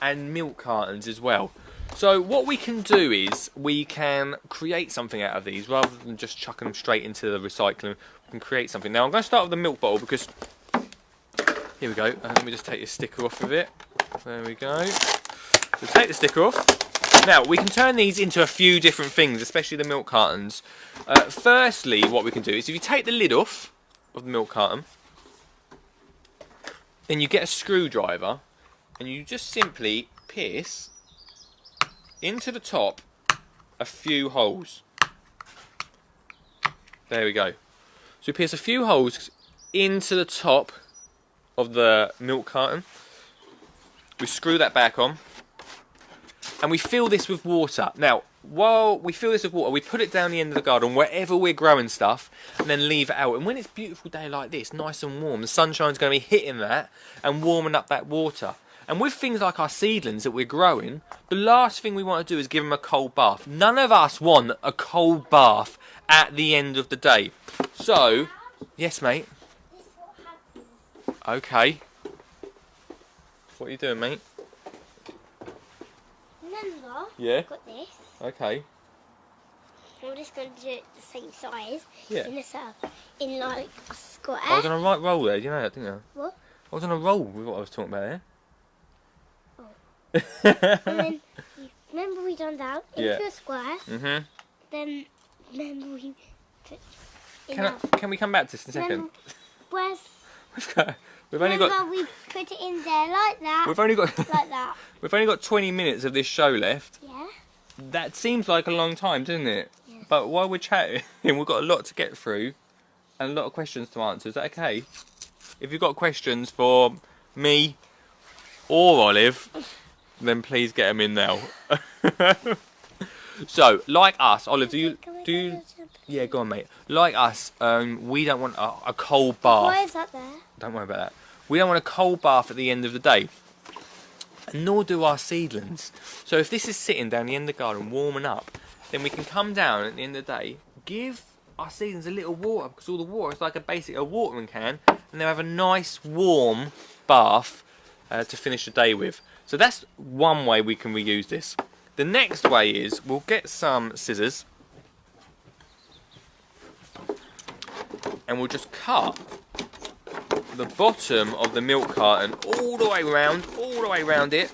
and milk cartons as well. So what we can do is we can create something out of these rather than just chucking them straight into the recycling. We can create something. Now I'm going to start with the milk bottle because here we go. Let me just take this sticker off of it. There we go. So take the sticker off. Now, we can turn these into a few different things, especially the milk cartons. Firstly, what we can do is if you take the lid off of the milk carton, then you get a screwdriver and you just simply pierce into the top a few holes. There we go. So we pierce a few holes into the top of the milk carton. We screw that back on. and we fill this with water. Now, while we fill this with water, we put it down the end of the garden wherever we're growing stuff, and then leave it out. And when it's a beautiful day like this, nice and warm, the sunshine's going to be hitting that and warming up that water. And with things like our seedlings that we're growing, the last thing we want to do is give them a cold bath. None of us want a cold bath at the end of the day. So, yes, mate. This is what happens. Okay. What are you doing, mate? Remember? Yeah. I've got this. Okay. I'm just going to do it the same size. Yeah. In a circle. In like a square. I was on a right roll there, do you know that, didn't you? What? I was on a roll with what I was talking about there. And then, remember we done that into Yeah. a square. Mhm. Then, remember we put in Can we come back to this in a second? Remember, where's... We've only remember got we put it in there like that. we've only got Like that. we've only got 20 minutes of this show left. Yeah. That seems like a long time, doesn't it? Yes. But while we're chatting, we've got a lot to get through and a lot of questions to answer. Is that okay? If you've got questions for me or Olive, then please get them in now. So, like us, Olive, do you? Yeah, go on, mate. Like us, we don't want a cold bath. Why is that there? Don't worry about that. We don't want a cold bath at the end of the day. And nor do our seedlings. So if this is sitting down the end of the garden warming up, then we can come down at the end of the day, give our seedlings a little water, because all the water is like a watering can, and they'll have a nice warm bath to finish the day with. So that's one way we can reuse this. The next way is we'll get some scissors and we'll just cut the bottom of the milk carton all the way around it.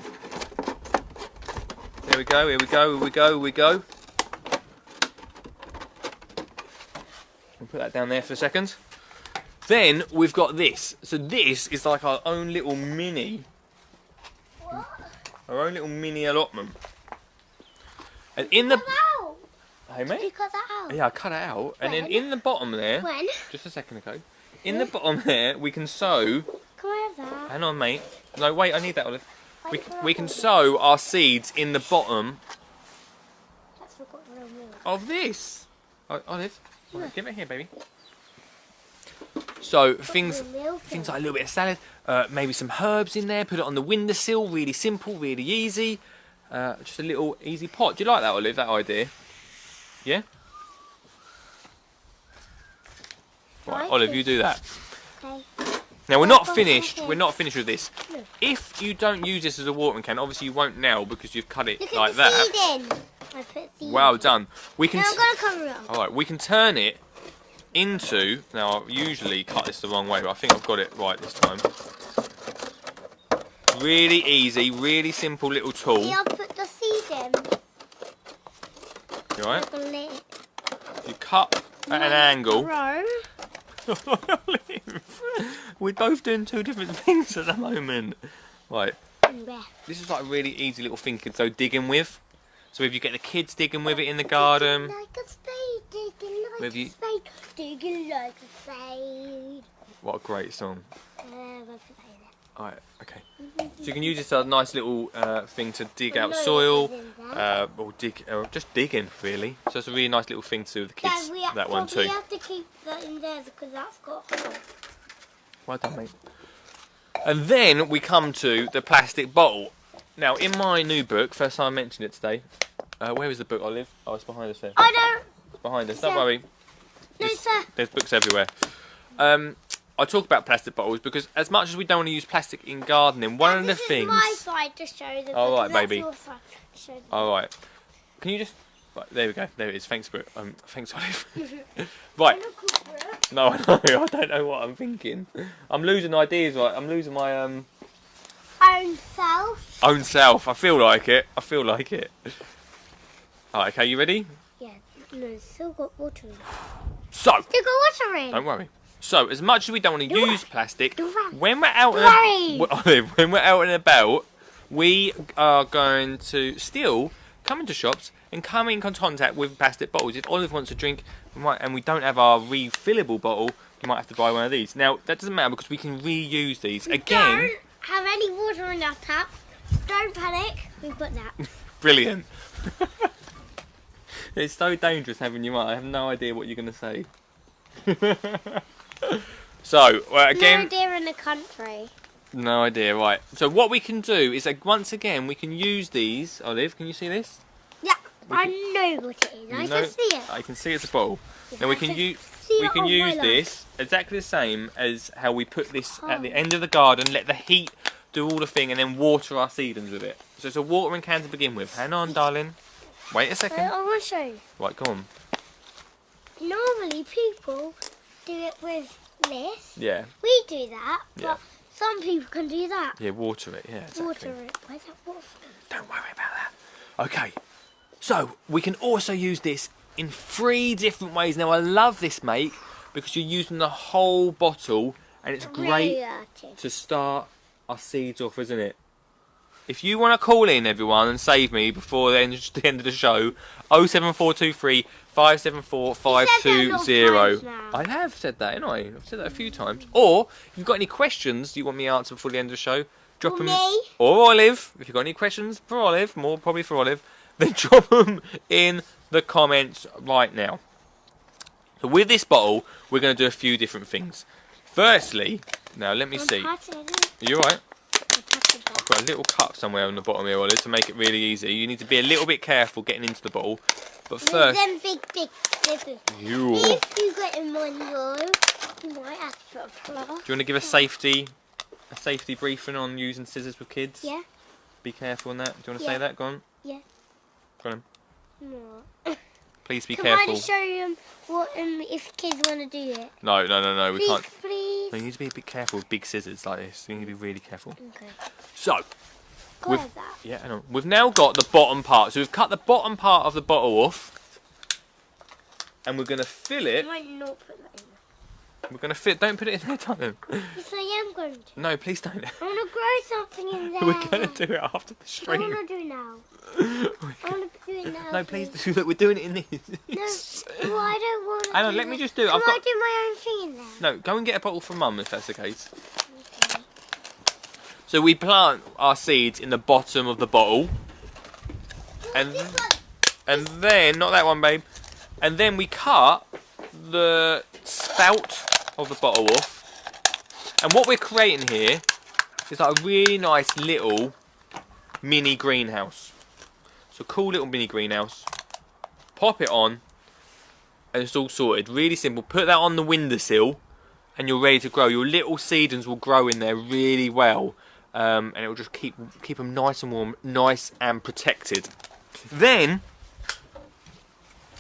There we go, here we go, here we go, here we go. We'll put that down there for a second. Then we've got this. So this is like our own little mini, What? our own little mini allotment. And in the... Cut out. Hey Did you mate? cut that out? Yeah, I cut it out. And then When? in the bottom there, When? just a second ago, in the bottom there, we can sow... Can I have that? Hang on, mate. No, wait, I need that, Olive. Why can I We can hold it? sow our seeds in the bottom That's what got real milk. of this. Olive, right, give it here, baby. So things Real milk. like a little bit of salad, maybe some herbs in there. Put it on the windowsill. Really simple, really easy. Just a little easy pot. Do you like that, Olive? That idea? Yeah. Right, Like Olive, this. you do that. Okay. Now we're Like not on finished. something. We're not finished with this. No. If you don't use this as a watering can, obviously you won't now because you've cut it Look like at the that. seed in. I put seed Well in. done. We can. Now I'm going to cover it up. All right, we can turn it into. Now I usually cut this the wrong way, but I think I've got it right this time. Really easy, really simple little tool. See, I'll put the seed in. You alright? The lid. You cut at an angle. Row. We're both doing two different things at the moment. Right, And left. this is like a really easy little thing to go digging with. So if you get the kids digging with it in the garden, Like a spade, digging like Maybe- a spade, digging like a spade. what a great song. We'll put that in there. Alright, okay. So you can use this as a nice little thing to dig out No, soil, it isn't that. or just digging really. So it's a really nice little thing to do with the kids. Dad, we have, that one we too. have to keep that in there because that's got holes. Well done, mate. And then we come to the plastic bottle. Now, in my new book, first time I mentioned it today. Where is the book, Olive? Oh, it's behind us there. I don't. It's behind us. Don't Sir. worry. No, sir. There's books everywhere. I talk about plastic bottles because as much as we don't want to use plastic in gardening, one of the This things. is my side to show them. Oh, right, because that's baby. your side to show them. All right. Can you just? Right, there we go. There it is. Thanks for it. Thanks, Olive. Right. No, I know. I don't know what I'm thinking. I'm losing ideas. Right. I'm losing my Own self. own self. I feel like it. I feel like it. All right. Okay. You ready? Yeah. No, it's still got water in. So. Still got water in. Don't worry. So, as much as we don't want to Do use plastic, Do worry. when we're out Worry. when we're out and about, we are going to still come into shops and come in contact with plastic bottles. If Olive wants a drink, and we don't have our refillable bottle, you might have to buy one of these. Now, that doesn't matter because we can reuse these. Again, Don't have any water in our tap. Don't panic. We've got that. Brilliant. It's so dangerous having you on. I have no idea what you're going to say. So, again... No idea in the country. No idea, right. So what we can do is, once again, we can use these. Olive, can you see this? Yeah, I know what it is. I can see it. I can see it's a bottle. You Now we have can to use... see We it can on use my this exactly the same as how we put this at the end of the garden, let the heat do all the thing, and then water our seedlings with it. So it's a watering can to begin with. Hang on, darling. Wait a second. I want to show you. Right, go on. Normally people do it with this. Yeah. We do that, Yeah. but some people can do that. Yeah, water it. Yeah, exactly. Water it. Where's that water from? Don't worry about that. Okay. So we can also use this in 3 different ways. Now I love this, mate, because you're using the whole bottle, and it's great to start our seeds off, isn't it? If you want to call in, everyone, and save me before the end of the show, 07423 574 520. I have said that, haven't I? I've said that a few times. Or, if you've got any questions you want me to answer before the end of the show, drop them. Or Olive, if you've got any questions for Olive, more probably for Olive, then drop them in the comments right now. So with this bottle, we're going to do a few different things. Firstly, now let me see. Are you alright? I've got a little cup somewhere on the bottom here, Olive, to make it really easy. You need to be a little bit careful getting into the bottle. But first... Them big scissors. If you get in one row, you might have to put a plug. Do you want to give a safety briefing on using scissors with kids? Yeah. Be careful on that. Do you want to say that? Go on. Yeah. Go on. No. Please be Can careful. I just show you what if kids want to do it? No, we Please, can't. please. No, you need to be a bit careful with big scissors like this. You need to be really careful. Okay. So, Go like that. yeah, hang on. We've now got the bottom part. So we've cut the bottom part of the bottle off, and we're going to fill it. I might not put that in. We're going to fit. Don't put it in there, darling. Yes, I am going to. No, please don't. I want to grow something in there. We're going to do it after the I stream. want to do it now. I want to do it now. No, please do. Look, we're doing it in this. No, well, I don't want to. Hang on, let me just do it. Can I've got. I do my own thing in there? No, go and get a bottle from Mum if that's the case. Okay. So we plant our seeds in the bottom of the bottle, and This one. and then not that one, babe. And then we cut the spout of the bottle off. And what we're creating here is like a really nice little mini greenhouse. So cool little mini greenhouse. Pop it on, and it's all sorted. Really simple. Put that on the windowsill, and you're ready to grow. Your little seedlings will grow in there really well, and it will just keep them nice and warm, nice and protected. Then,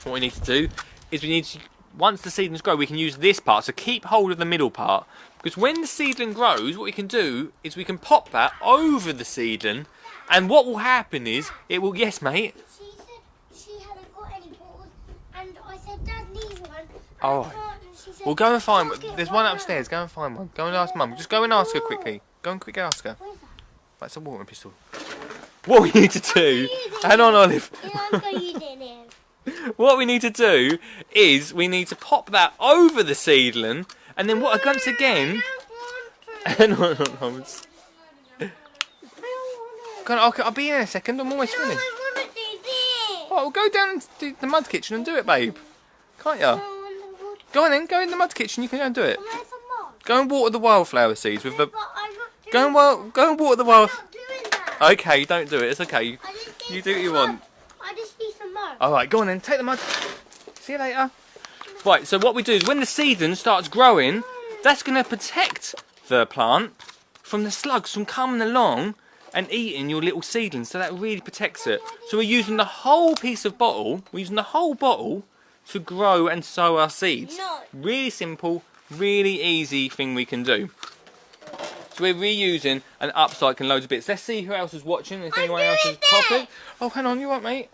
what we need to do is once the seedlings grow, we can use this part. So keep hold of the middle part, because when the seedling grows, what we can do is we can pop that over the seedling, and what will happen is it will. Yes, mate. She said she hadn't got any balls, and I said Dad needs one. Oh. Well, go and find. There's one upstairs. Go and find one. Go and ask Mum. Just go and ask her quickly. Go and quickly ask her. Where's that? That's a watering pistol. What we need to do. Hang on, Olive. Yeah, I'm going to use it now. What we need to do is we need to pop that over the seedling, and then what? Once again. Hang on, Go on, I'll be in a second. I'm almost finished. I want to do this. Oh, well, go down to the mud kitchen and do it, babe. Can't you? Go on then. Go in the mud kitchen. You can go and do it. Go and water the wildflower seeds with the. Go and water the wild. Okay, don't do it. It's okay. You do what you want. I just need some more. Alright, go on then, take the mud. See you later. Right, so what we do is when the seedling starts growing, that's going to protect the plant from the slugs from coming along and eating your little seedlings, so that really protects it. So we're using the whole piece of bottle, to grow and sow our seeds. No. Really simple, really easy thing we can do. So we're reusing and upcycling loads of bits. Let's see who else is watching. If anyone else is popping. Oh, hang on, you what, mate?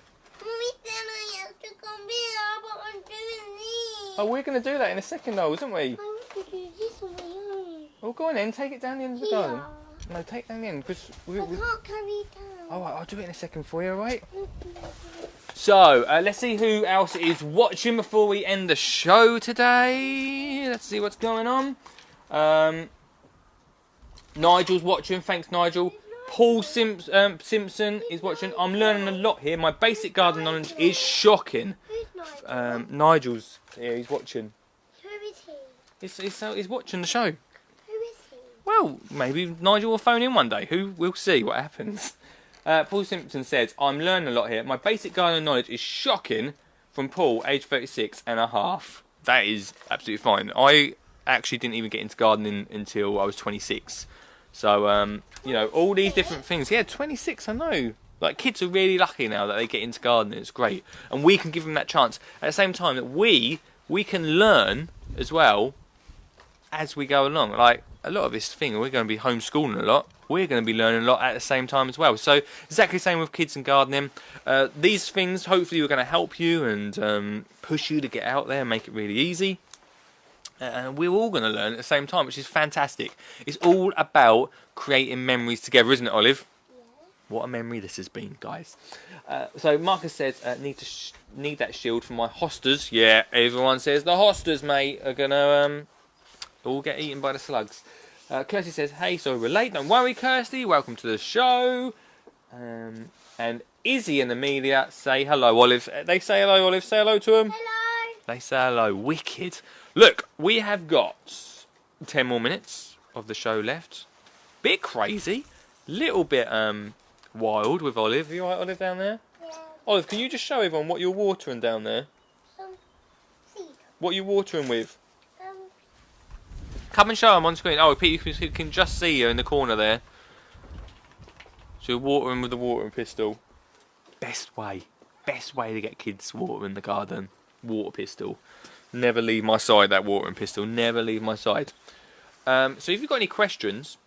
Oh, we're going to do that in a second, though, isn't we? I want to do this on my own. Well, go on then. Take it down the end of the garden. No, take it down the end, because I can't carry it down. All right, I'll do it in a second for you, all right? So, let's see who else is watching before we end the show today. Let's see what's going on. Nigel's watching. Thanks, Nigel. Paul Simpson is watching. I'm learning a lot here. My basic garden knowledge is shocking. Who's Nigel? Nigel's here. He's watching. Who is he? He's watching the show. Who is he? Well, maybe Nigel will phone in one day. We'll see what happens. Paul Simpson says, I'm learning a lot here. My basic garden knowledge is shocking from Paul, age 36 and a half. That is absolutely fine. I actually didn't even get into gardening until I was 26. So, you know, all these different things. Yeah, 26, I know. Like, kids are really lucky now that they get into gardening. It's great. And we can give them that chance. At the same time that we can learn as well as we go along. Like, a lot of this thing, we're going to be homeschooling a lot. We're going to be learning a lot at the same time as well. So, exactly the same with kids and gardening. These things, hopefully, are going to help you and push you to get out there and make it really easy. And we're all going to learn at the same time, which is fantastic. It's all about creating memories together, isn't it, Olive? Yeah. What a memory this has been, guys. So Marcus says, need that shield for my hostas. Yeah, everyone says the hostas, mate, are going to all get eaten by the slugs. Kirsty says, hey, sorry we're late. Don't worry, Kirsty. Welcome to the show. And Izzy and Amelia say hello, Olive. They say hello, Olive. Say hello to them. Hello. They say hello. Wicked. Look, we have got 10 more minutes of the show left. Bit crazy. Little bit wild with Olive. Are you alright, Olive, down there? Yeah. Olive, can you just show everyone what you're watering down there? Some seed. What you're watering with? Um, Come and show them on screen. Oh, Pete, you can just see you in the corner there. So you're watering with the watering pistol. Best way to get kids watering the garden. Water pistol. Never leave my side, that watering pistol. Never leave my side. So if you've got any questions,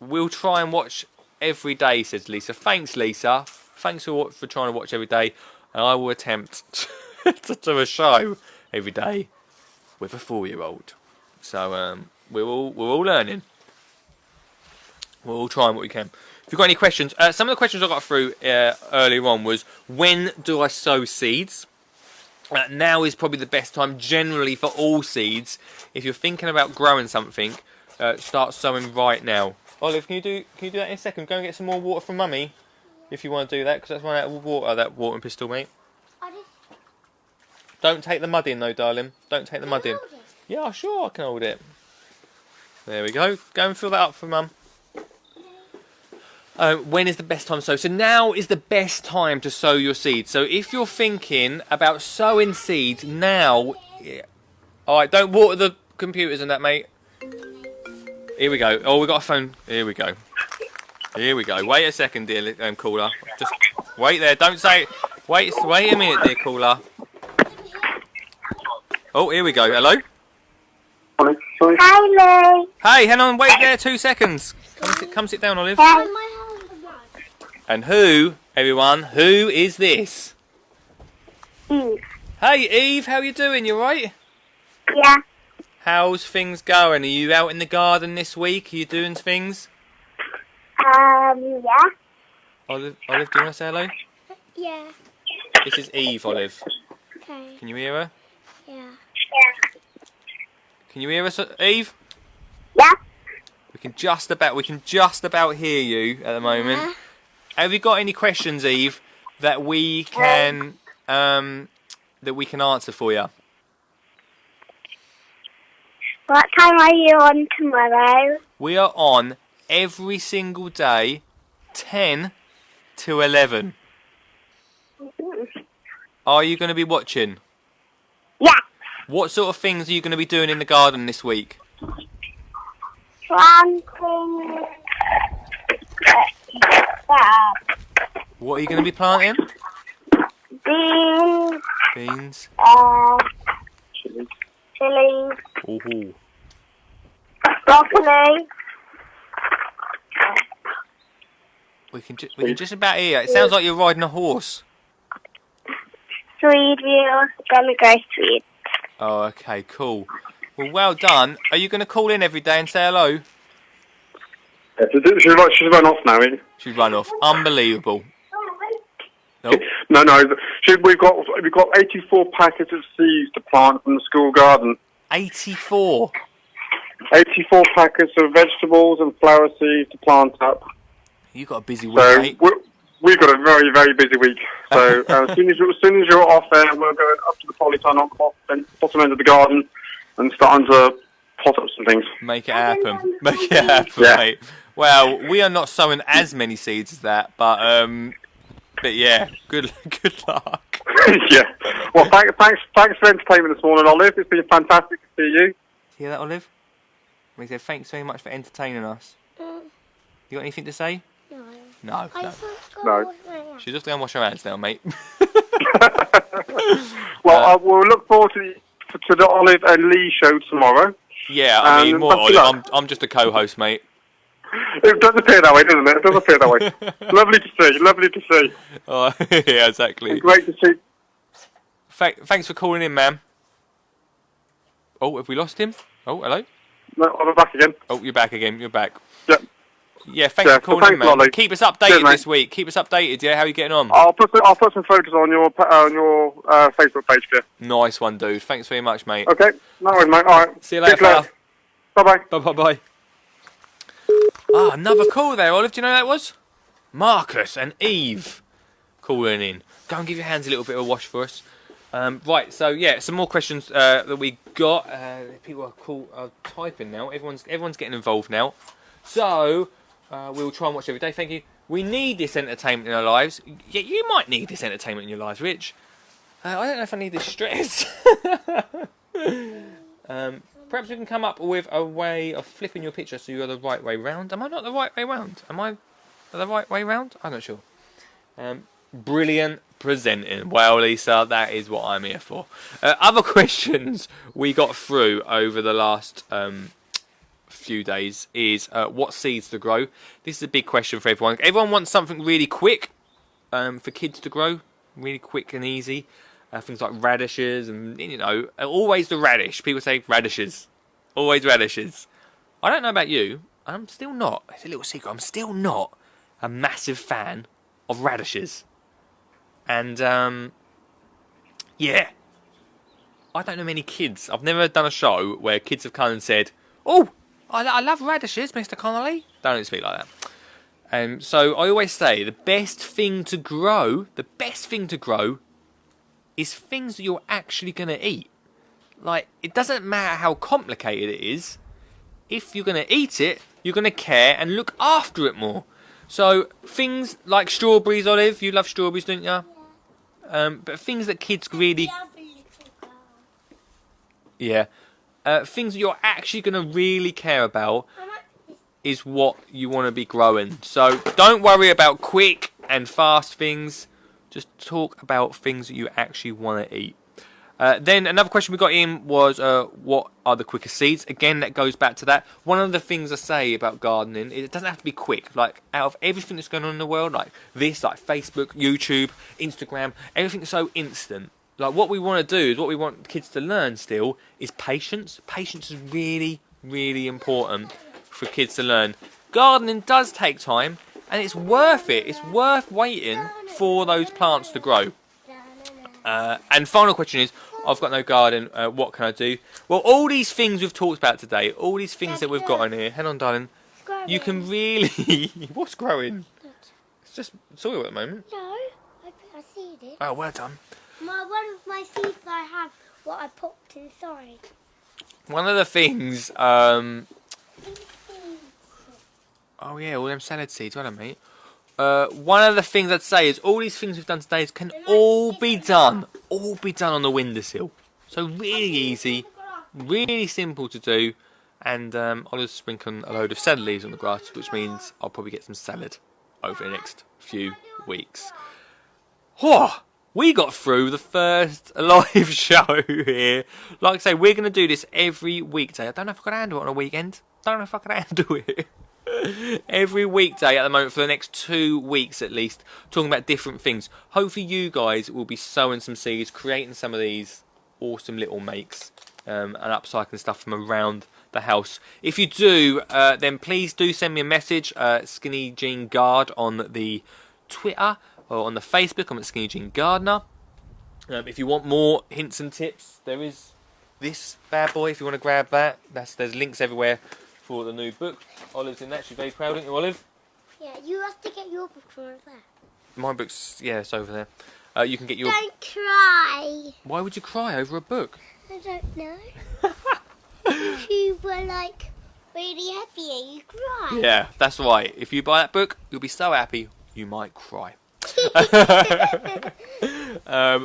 we'll try and watch every day, says Lisa. Thanks, Lisa. Thanks for trying to watch every day. And I will attempt to do a show every day with a 4-year-old. So we're all learning. We're all trying what we can. If you've got any questions, some of the questions I got through earlier on was, when do I sow seeds? Now is probably the best time generally for all seeds. If you're thinking about growing something, start sowing right now. Olive, can you do that in a second? Go and get some more water from Mummy, if you want to do that, because that's run out of water, that watering pistol, mate. Don't take the mud in though, darling. Don't take the mud in. Yeah, sure, I can hold it. There we go. Go and fill that up for Mum. When is the best time to sow? So now is the best time to sow your seeds. So if you're thinking about sowing seeds now, yeah. Alright, don't water the computers and that, mate. Here we go. Oh, we got a phone. Here we go. Here we go. Wait a second, dear caller. Just wait there. Don't say. Wait a minute, dear caller. Oh, here we go. Hello. Hi, Hey, hang on. Wait there. 2 seconds. Come sit down, Olive. And who, everyone? Who is this? Eve. Hey, Eve. How you doing? You right? Yeah. How's things going? Are you out in the garden this week? Are you doing things? Yeah. Olive, do you want to say hello? Yeah. This is Eve, Olive. Okay. Can you hear her? Yeah. Can you hear us, Eve? Yeah. We can just about hear you at the moment. Yeah. Have you got any questions, Eve, that we can answer for you? What time are you on tomorrow? We are on every single day, 10 to 11. Are you going to be watching? Yeah. What sort of things are you going to be doing in the garden this week? Planting. What are you going to be planting? Beans. Beans. Chilies. Ooh. Broccoli. We can just about hear. It sounds like you're riding a horse. Swede wheels. Gonna go Swede. Oh, okay, cool. Well done. Are you going to call in every day and say hello? She's run off now, isn't She's run off. Unbelievable. Nope. No. We've got 84 packets of seeds to plant from the school garden. 84. 84 packets of vegetables and flower seeds to plant up. You got a busy week, So mate. we've got a very, very busy week. So as soon as you're off there, we're going up to the polytunnel, bottom end of the garden, and starting to pot up some things. Make it happen. Make it happen, Yeah. mate. Well, we are not sowing as many seeds as that, but yeah, good luck. Yeah. Well, thanks for the entertainment this morning, Olive. It's been fantastic to see you. Hear that, Olive? We said thanks very much for entertaining us. You got anything to say? No. No. I No. forgot No. what I am. She's just going to wash her hands now, mate. Well, we'll look forward to the Olive and Lee show tomorrow. Yeah, I mean, more Best of Olive. luck. I'm just a co-host, mate. It does appear that way, doesn't it? It does appear that way. Lovely to see. Lovely to see. Oh, yeah, exactly. And great to see. Thanks for calling in, ma'am. Oh, have we lost him? Oh, hello. No, I'll be back again. Oh, you're back again. You're back. Yep. Yeah, thanks for calling in, thanks a lot, man. Lee. Keep us updated Cheers, mate. this week. Keep us updated, yeah? How are you getting on? I'll put some photos on your Facebook page here. Nice one, dude. Thanks very much, mate. Okay. No worries, mate. All right. See you later, pal. Bye bye. Bye-bye-bye. Ah, another call there, Olive. Do you know who that was? Marcus and Eve calling in. Go and give your hands a little bit of a wash for us. Right, so yeah, some more questions that we got. People are typing now. Everyone's getting involved now. So we'll try and watch every day. Thank you. We need this entertainment in our lives. Yeah, you might need this entertainment in your lives, Rich. I don't know if I need this stress. Perhaps we can come up with a way of flipping your picture so you're the right way round. Am I not the right way round? Am I the right way round? I'm not sure. Brilliant presenting. Well, Lisa, that is what I'm here for. Other questions we got through over the last few days is what seeds to grow. This is a big question for everyone. Everyone wants something really quick for kids to grow, really quick and easy. Things like radishes and, you know, always the radish. People say radishes. Always radishes. I don't know about you. I'm still not. It's a little secret. I'm still not a massive fan of radishes. And, yeah. I don't know many kids. I've never done a show where kids have come and said, "Oh, I love radishes, Mr. Connolly." Don't speak like that. So I always say the best thing to grow is things that you're actually going to eat. Like, it doesn't matter how complicated it is. If you're going to eat it, you're going to care and look after it more. So, things like strawberries, Olive. You love strawberries, don't you? But things that kids really... Yeah. Things that you're actually going to really care about is what you want to be growing. So, don't worry about quick and fast things. Just talk about things that you actually want to eat. Then another question we got in was, what are the quickest seeds? Again, that goes back to that. One of the things I say about gardening is it doesn't have to be quick. Like, out of everything that's going on in the world, like this, like Facebook, YouTube, Instagram, everything's so instant. Like, what we want to do is, what we want kids to learn still is patience. Patience is really, really important for kids to learn. Gardening does take time, and it's worth it. It's worth waiting for those plants to grow. And final question is, I've got no garden, what can I do? Well, all these things we've talked about today, all these things that we've got on here, hang on, darling, you can really... What's growing? It's just soil at the moment. No, I seed it. Oh, well done. One of my seeds I have, what I popped inside. One of the things... oh yeah, all them salad seeds, well done, mate. One of the things I'd say is all these things we've done today can all be done on the windowsill. So really easy, really simple to do, and I'll just sprinkle a load of salad leaves on the grass, which means I'll probably get some salad over the next few weeks. Whoa! We got through the first live show here. Like I say, we're going to do this every weekday. I don't know if I can handle it on a weekend. Don't know if I can handle it. Every weekday at the moment for the next 2 weeks at least, talking about different things. Hopefully you guys will be sowing some seeds, creating some of these awesome little makes, and upcycling stuff from around the house. If you do, then please do send me a message, Skinny Jean Guard on the Twitter or on the Facebook. I'm at Skinny Jean Gardener. If you want more hints and tips, there is this bad boy. If you want to grab that, there's links everywhere for the new book. Olive's in that. She's very proud, isn't you, Olive? Yeah, you have to get your book from over there. My book's, yeah, it's over there. You can get your... Don't cry. Why would you cry over a book? I don't know. If you were like really happy and you cry. Yeah, that's right. If you buy that book, you'll be so happy you might cry.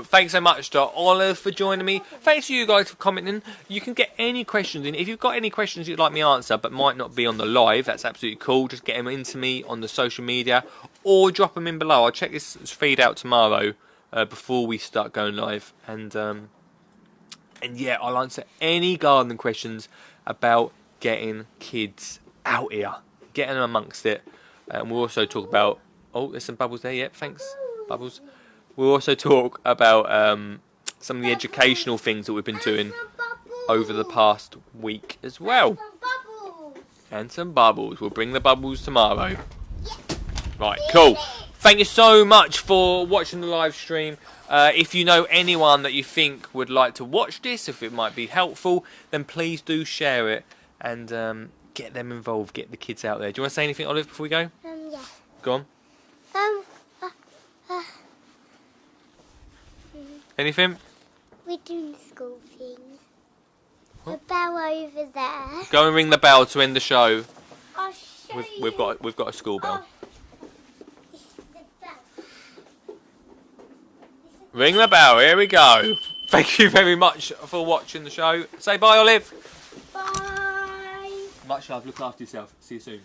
Thanks so much to Olive for joining me. Thanks to you guys for commenting. You can get any questions in. If you've got any questions you'd like me to answer but might not be on the live, that's absolutely cool. Just get them into me on the social media or drop them in below. I'll check this feed out tomorrow before we start going live. And yeah, I'll answer any gardening questions about getting kids out here, getting them amongst it. And we'll also talk about... Oh, there's some bubbles there. Yep, thanks, bubbles. We'll also talk about some of the educational things that we've been doing over the past week as well. And some bubbles. We'll bring the bubbles tomorrow. Right, cool. Thank you so much for watching the live stream. If you know anyone that you think would like to watch this, if it might be helpful, then please do share it and get them involved, get the kids out there. Do you want to say anything, Olive, before we go? Yeah. Go on. Anything? We're doing the school thing. The bell over there. Go and ring the bell to end the show. I'll show you. We've got a school bell. This is the bell. Ring the bell. Here we go. Thank you very much for watching the show. Say bye, Olive. Bye. Much love. Look after yourself. See you soon.